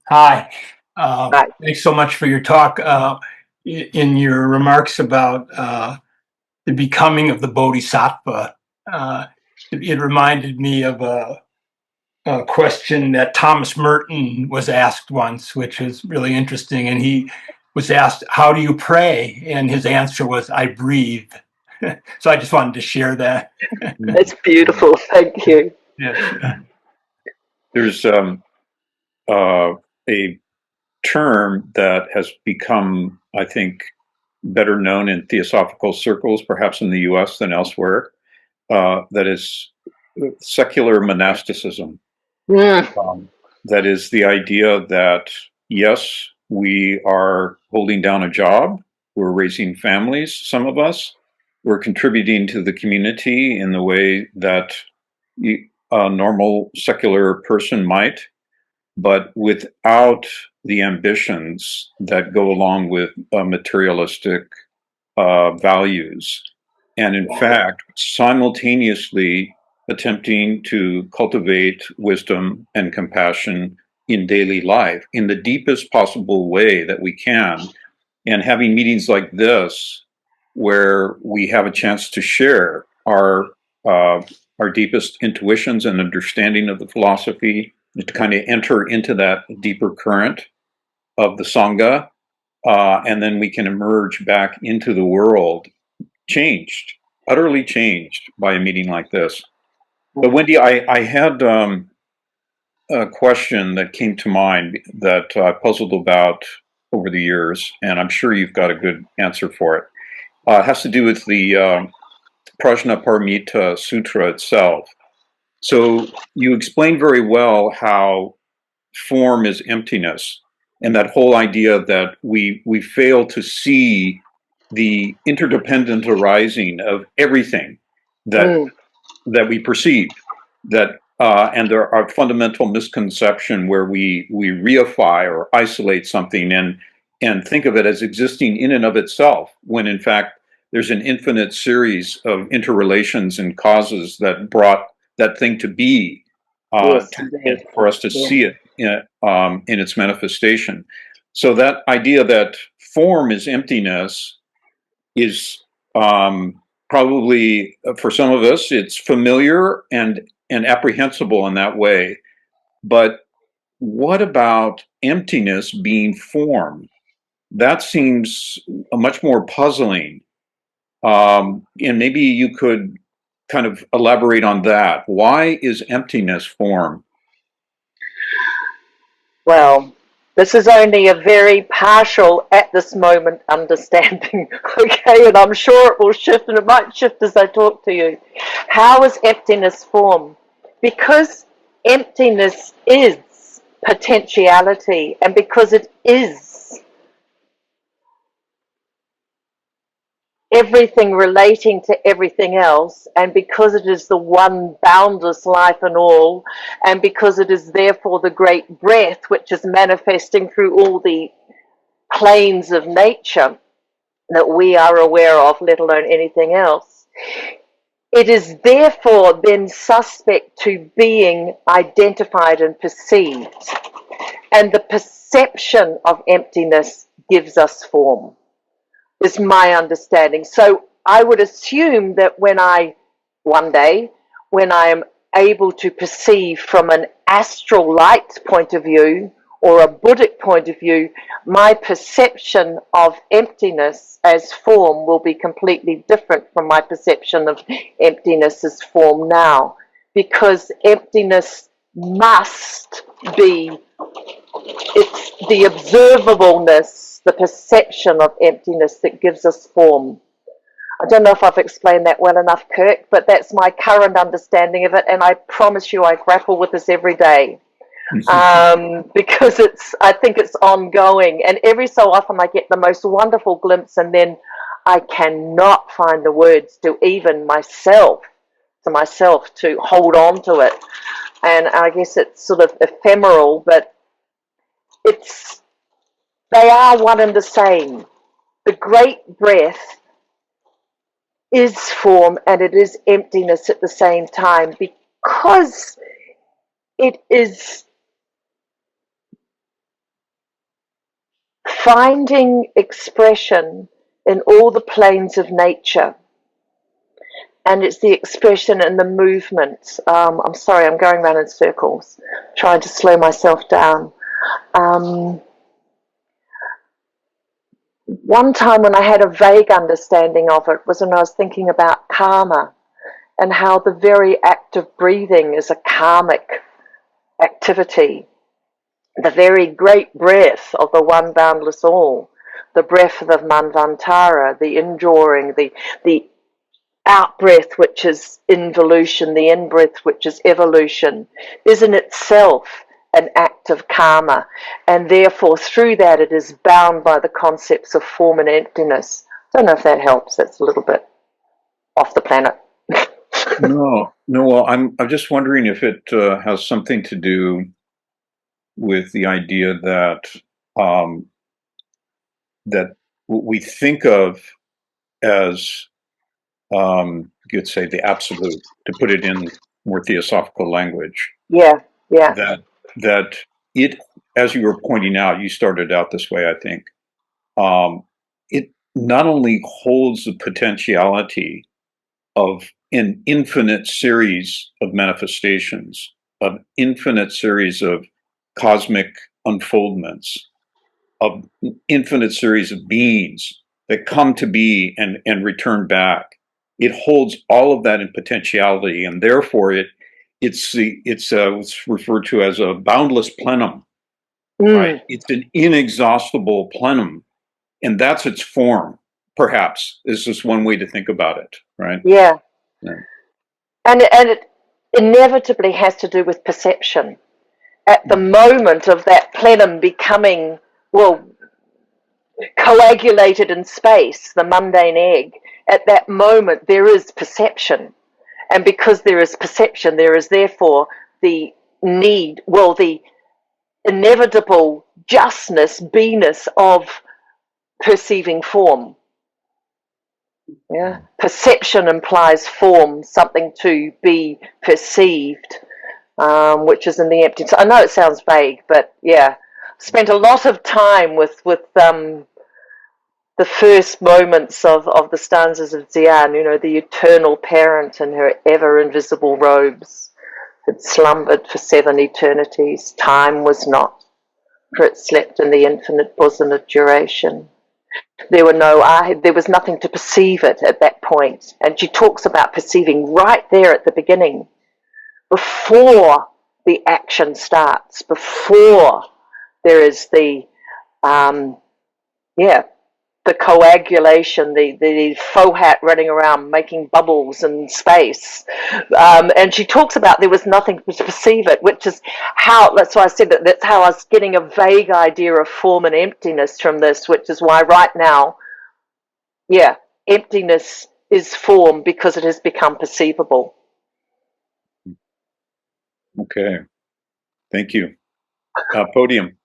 Hi. Right. Thanks so much for your talk. In your remarks about the becoming of the Bodhisattva, it reminded me of a question that Thomas Merton was asked once, which was really interesting. And he was asked, "How do you pray?" And his answer was, "I breathe." So I just wanted to share that. That's beautiful. Thank you. Yes. There's a term that has become, I think, better known in theosophical circles, perhaps in the US than elsewhere, that is secular monasticism. That is the idea that, yes, we are holding down a job, we're raising families, some of us, we're contributing to the community in the way that a normal secular person might, but without the ambitions that go along with materialistic values. And in fact, simultaneously attempting to cultivate wisdom and compassion in daily life in the deepest possible way that we can. And having meetings like this, where we have a chance to share our deepest intuitions and understanding of the philosophy, to kind of enter into that deeper current of the Sangha, and then we can emerge back into the world changed, utterly changed by a meeting like this. But Wendy, I had a question that came to mind that I puzzled about over the years, and I'm sure you've got a good answer for it. It has to do with the Prajnaparamita Sutra itself. So you explained very well how form is emptiness, and that whole idea that we fail to see the interdependent arising of everything that we perceive, that and there are fundamental misconception where we reify or isolate something and think of it as existing in and of itself, when in fact there's an infinite series of interrelations and causes that brought that thing to be, Yes, for us to see it in its manifestation. So that idea that form is emptiness is probably, for some of us, it's familiar and apprehensible in that way. But what about emptiness being form? That seems much more puzzling. And maybe you could kind of elaborate on that. Why is emptiness form? Well, this is only a very partial, at this moment, understanding, okay, and I'm sure it will shift, and it might shift as I talk to you. How is emptiness form? Because emptiness is potentiality, and because it is everything relating to everything else, and because it is the one boundless life and all, and because it is therefore the great breath which is manifesting through all the planes of nature that we are aware of, let alone anything else, it is therefore then suspect to being identified and perceived. And the perception of emptiness gives us form, is my understanding. So I would assume that one day, when I am able to perceive from an astral light point of view or a Buddhic point of view, my perception of emptiness as form will be completely different from my perception of emptiness as form now, because emptiness must be, it's the observableness, the perception of emptiness that gives us form. I don't know if I've explained that well enough, Kirk, but that's my current understanding of it, and I promise you I grapple with this every day. Because I think it's ongoing, and every so often I get the most wonderful glimpse, and then I cannot find the words to even myself to hold on to it. And I guess it's sort of ephemeral, but they are one and the same. The great breath is form and it is emptiness at the same time, because it is finding expression in all the planes of nature, and it's the expression and the movement. I'm sorry, I'm going around in circles, trying to slow myself down. One time when I had a vague understanding of it was when I was thinking about karma, and how the very act of breathing is a karmic activity. The very great breath of the one boundless all, the breath of the Manvantara, the indrawing, the out-breath which is involution, the in-breath which is evolution, is in itself an act of karma, and therefore through that it is bound by the concepts of form and emptiness. I don't know if that helps. That's a little bit off the planet. No. Well, I'm just wondering if it has something to do with the idea that that what we think of as you could say the absolute, to put it in more theosophical language, Yeah. that it, as you were pointing out, you started out this way, I think, it not only holds the potentiality of an infinite series of manifestations, of infinite series of cosmic unfoldments, of infinite series of beings that come to be and return back. It holds all of that in potentiality, and therefore it's what's referred to as a boundless plenum. Right? It's an inexhaustible plenum, and that's its form. Perhaps is just one way to think about it, right? Yeah. And it inevitably has to do with perception. At the moment of that plenum becoming, coagulated in space, the mundane egg, at that moment there is perception. And because there is perception, there is therefore the need, the inevitable justness, beingness of perceiving form. Yeah, perception implies form, something to be perceived, which is in the emptiness. I know it sounds vague, but yeah, spent a lot of time with the first moments of the stanzas of Dzyan. The eternal parent in her ever invisible robes had slumbered for 7 eternities. Time was not, for it slept in the infinite bosom of duration. There was nothing to perceive it at that point. And she talks about perceiving right there at the beginning, before the action starts, before there is the, the coagulation, the Fohat running around making bubbles in space. And she talks about there was nothing to perceive it, which is how, that's why I said that's how I was getting a vague idea of form and emptiness from this, which is why right now, yeah, emptiness is form because it has become perceivable. Okay. Thank you. Podium.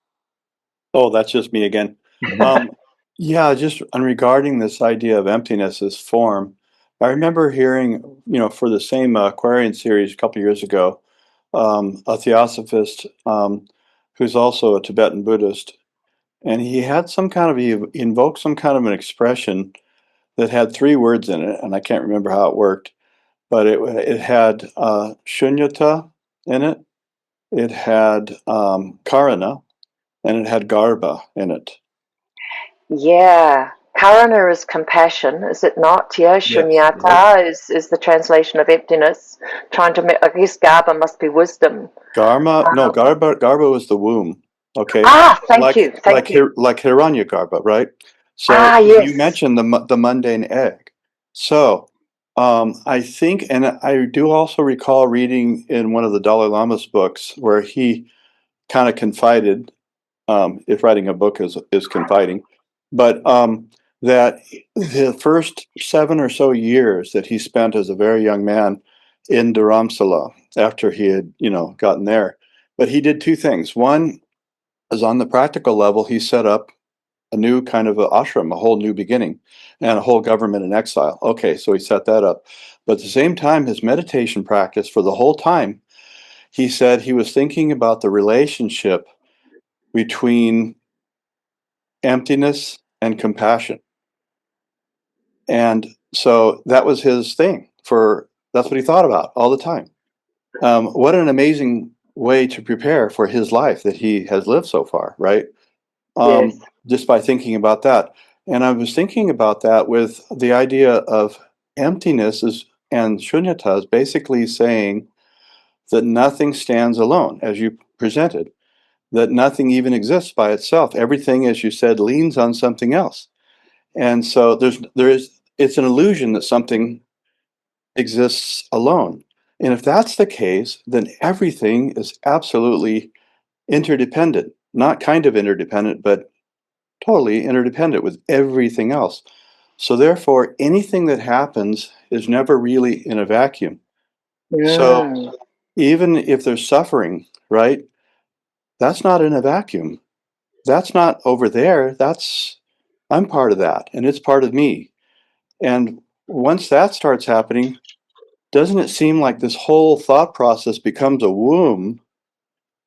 Oh, that's just me again. Yeah, just on regarding this idea of emptiness as form, I remember hearing, for the same Aquarian series a couple years ago, a theosophist who's also a Tibetan Buddhist, and he had he invoked some kind of an expression that had 3 words in it, and I can't remember how it worked, but it had shunyata in it, it had karana, and it had garbha in it. Yeah. Karana is compassion, is it not? Yeah. Shunyata is the translation of emptiness. I guess Garbha must be wisdom. Garbha was the womb. Okay. Thank you. Like Hiranyagarbha, right? So Yes. you mentioned the mundane egg. So I think, and I do also recall reading in one of the Dalai Lama's books where he kind of confided, if writing a book is confiding, but that the first 7 or so years that he spent as a very young man in Dharamsala after he had, gotten there, but he did 2 things. One is on the practical level, he set up a new kind of ashram, a whole new beginning, and a whole government in exile. Okay, so he set that up. But at the same time, his meditation practice for the whole time, he said he was thinking about the relationship between emptiness and compassion. And so that was his thing that's what he thought about all the time. What an amazing way to prepare for his life that he has lived so far, right? Yes. Just by thinking about that. And I was thinking about that with the idea of emptiness and shunyata is basically saying that nothing stands alone, as you presented, that nothing even exists by itself. Everything, as you said, leans on something else. And so it's an illusion that something exists alone. And if that's the case, then everything is absolutely interdependent, not kind of interdependent, but totally interdependent with everything else. So therefore, anything that happens is never really in a vacuum. So even if there's suffering, right, that's not in a vacuum. That's not over there. I'm part of that, and it's part of me. And once that starts happening, doesn't it seem like this whole thought process becomes a womb,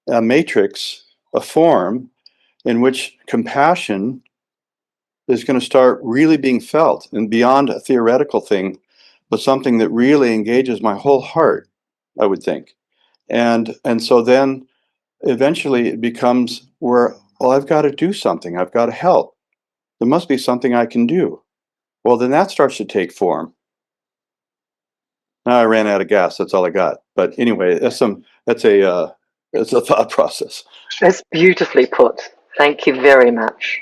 a matrix, a form in which compassion is going to start really being felt and beyond a theoretical thing, but something that really engages my whole heart, I would think. And so then eventually it becomes where, well, I've got to do something. I've got to help. There must be something I can do. Well, then that starts to take form. Now I ran out of gas. That's all I got. But anyway, it's a thought process. That's beautifully put. Thank you very much.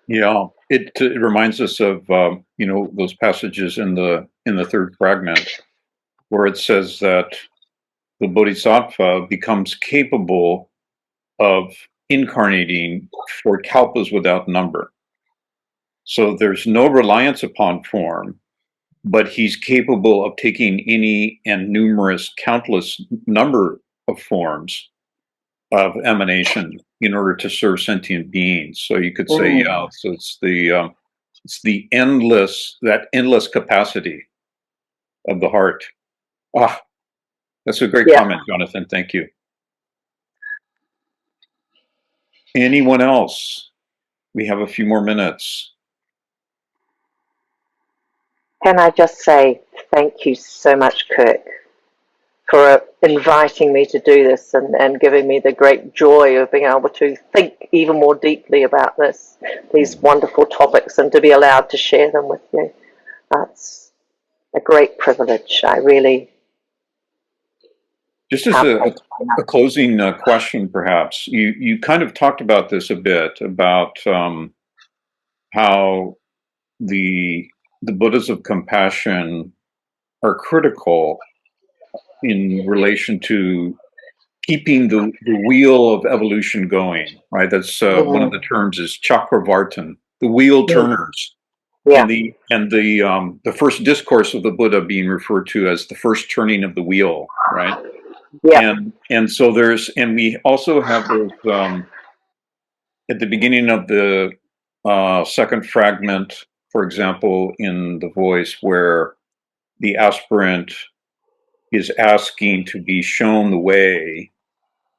Yeah, it reminds us of those passages in the 3rd fragment where it says that the bodhisattva becomes capable of incarnating for kalpas without number. So there's no reliance upon form, but he's capable of taking any and numerous, countless number of forms of emanation in order to serve sentient beings. So you could say, so it's the endless capacity of the heart. That's a great comment, Jonathan. Thank you. Anyone else? We have a few more minutes. Can I just say thank you so much, Kirk, for inviting me to do this and giving me the great joy of being able to think even more deeply about these wonderful topics, and to be allowed to share them with you. That's a great privilege. I really... Just as a closing question, perhaps, you kind of talked about this a bit, about how the Buddhas of compassion are critical in relation to keeping the wheel of evolution going, right? That's one of the terms is chakravartin, the wheel turners. Yeah. And the first discourse of the Buddha being referred to as the first turning of the wheel, right? Yeah. And so we also have those at the beginning of the second fragment, for example, in the voice where the aspirant is asking to be shown the way,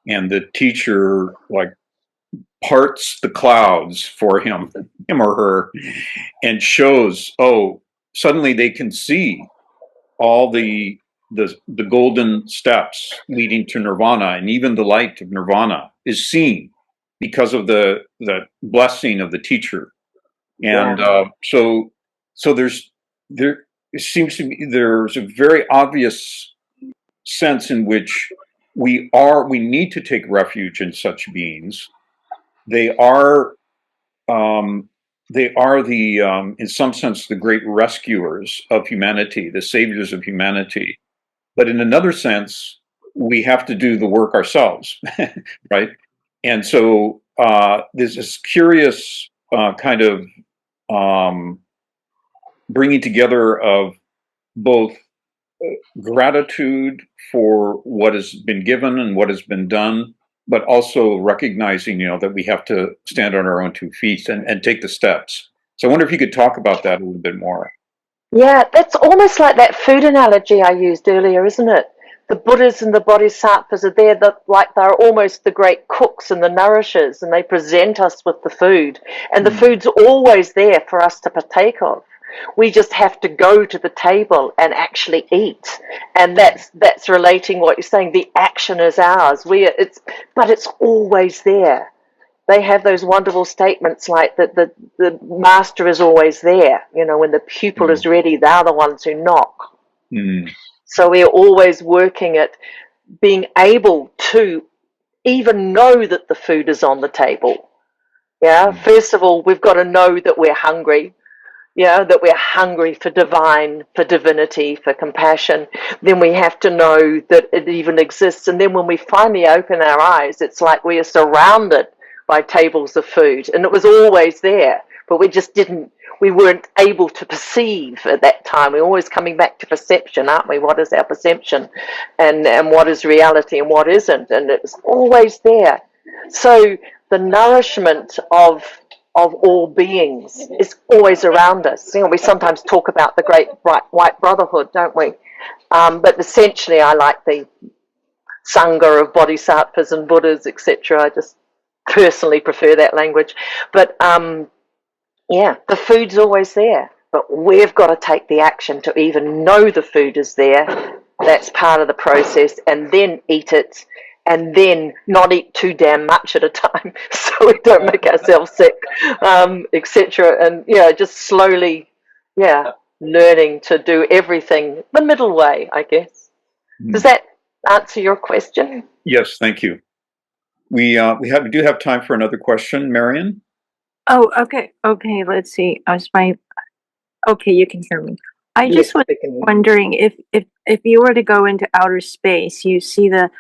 and the teacher like parts the clouds for him or her, and shows, oh, suddenly they can see all the golden steps leading to nirvana, and even the light of nirvana is seen because of the blessing of the teacher. And so there seems to be there's a very obvious sense in which we need to take refuge in such beings. They are the in some sense the great rescuers of humanity, the saviors of humanity. But in another sense, we have to do the work ourselves, right? And so there's this curious kind of bringing together of both gratitude for what has been given and what has been done, but also recognizing, that we have to stand on our own 2 feet and take the steps. So I wonder if you could talk about that a little bit more. Yeah, that's almost like that food analogy I used earlier, isn't it? The Buddhas and the Bodhisattvas are there, like they're almost the great cooks and the nourishers, and they present us with the food. And the food's always there for us to partake of. We just have to go to the table and actually eat. And that's relating what you're saying. The action is ours. But it's always there. They have those wonderful statements like that the master is always there. When the pupil is ready, they're the ones who knock. So we're always working at being able to even know that the food is on the table. Yeah. First of all, we've got to know that we're hungry. That we're hungry for divine, for divinity, for compassion. Then we have to know that it even exists. And then when we finally open our eyes, it's like we are surrounded by tables of food, and it was always there, but we weren't able to perceive at that time. We're always coming back to perception, aren't we? What is our perception, and what is reality and what isn't? And it's always there. So the nourishment of all beings is always around us. We sometimes talk about the great white brotherhood, don't we? But essentially, I like the Sangha of Bodhisattvas and Buddhas, etc. I just personally prefer that language. But the food's always there. But we've got to take the action to even know the food is there. That's part of the process, and then eat it, and then not eat too damn much at a time so we don't make ourselves sick, etc. And just slowly, learning to do everything the middle way, I guess. Does that answer your question? Yes, thank you. We do have time for another question, Marion. Oh, okay. Let's see. Okay, you can hear me. I just was wondering if you were to go into outer space, you see the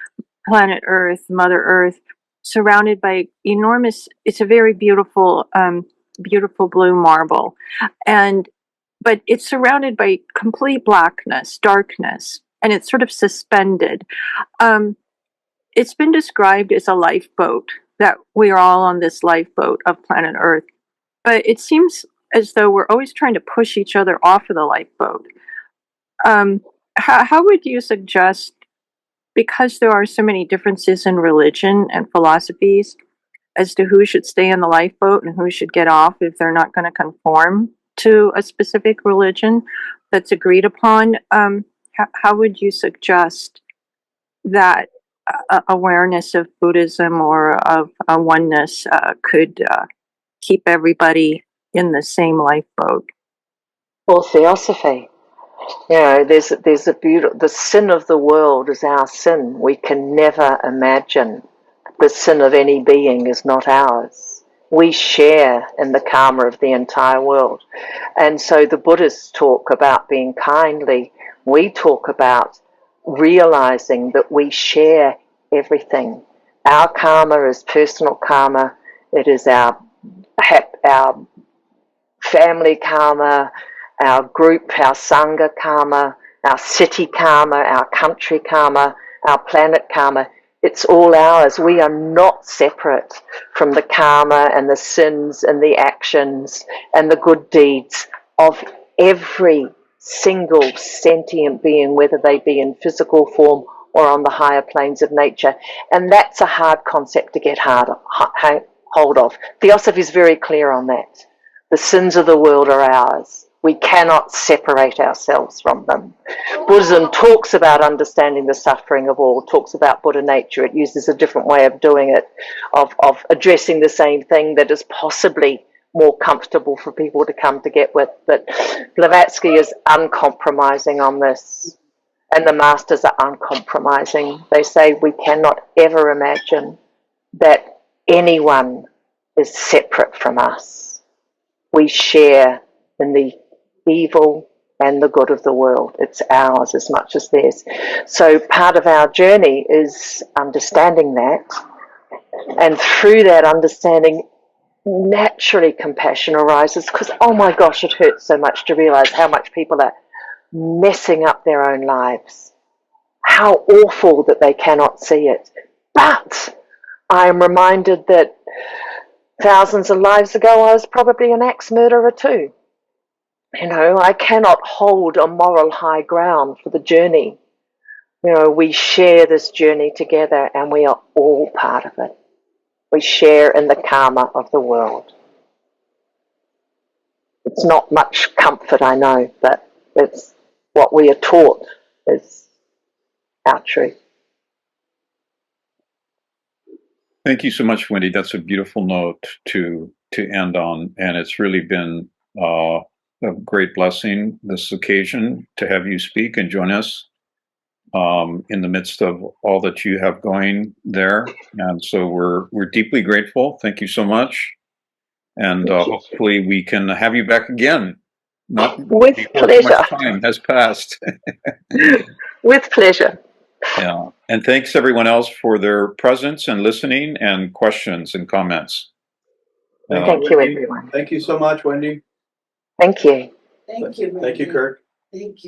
planet Earth, Mother Earth, surrounded by enormous. It's a very beautiful, beautiful blue marble, but it's surrounded by complete blackness, darkness, and it's sort of suspended. It's been described as a lifeboat, that we are all on this lifeboat of planet Earth. But it seems as though we're always trying to push each other off of the lifeboat. How would you suggest, because there are so many differences in religion and philosophies, as to who should stay in the lifeboat and who should get off if they're not going to conform to a specific religion that's agreed upon, how would you suggest that awareness of Buddhism or of oneness could keep everybody in the same lifeboat? Or theosophy. There's a beautiful. The sin of the world is our sin. We can never imagine the sin of any being is not ours. We share in the karma of the entire world. And so the Buddhists talk about being kindly. We talk about realizing that we share everything. Our karma is personal karma. It is our family karma, our group, our sangha karma, our city karma, our country karma, our planet karma. It's all ours. We are not separate from the karma and the sins and the actions and the good deeds of every single sentient being, whether they be in physical form or on the higher planes of nature. And that's a hard concept to get hold of. Theosophy is very clear on that. The sins of the world are ours. We cannot separate ourselves from them. Buddhism talks about understanding the suffering of all, talks about Buddha nature. It uses a different way of doing it, of addressing the same thing that is possibly more comfortable for people to come to get with. But Blavatsky is uncompromising on this, and the masters are uncompromising. They say we cannot ever imagine that anyone is separate from us. We share in the evil and the good of the world. It's ours as much as theirs. So part of our journey is understanding that, and through that understanding, naturally compassion arises, because, oh my gosh, it hurts so much to realize how much people are messing up their own lives. How awful that they cannot see it. But I am reminded that thousands of lives ago, I was probably an axe murderer too. You know, I cannot hold a moral high ground for the journey. You know, we share this journey together and we are all part of it. We share in the karma of the world. It's not much comfort, I know, but it's what we are taught is our truth. Thank you so much, Wendy. That's a beautiful note to end on, and it's really been a great blessing this occasion to have you speak and join us in the midst of all that you have going there. And so we're deeply grateful. Thank you so much, and hopefully we can have you back again. Not with before pleasure. too much time has passed. With pleasure. Yeah, and thanks everyone else for their presence and listening and questions and comments. Thank you, everyone. Thank you so much, Wendy. Thank you. Thank you. Thank you, Kurt. Thank you.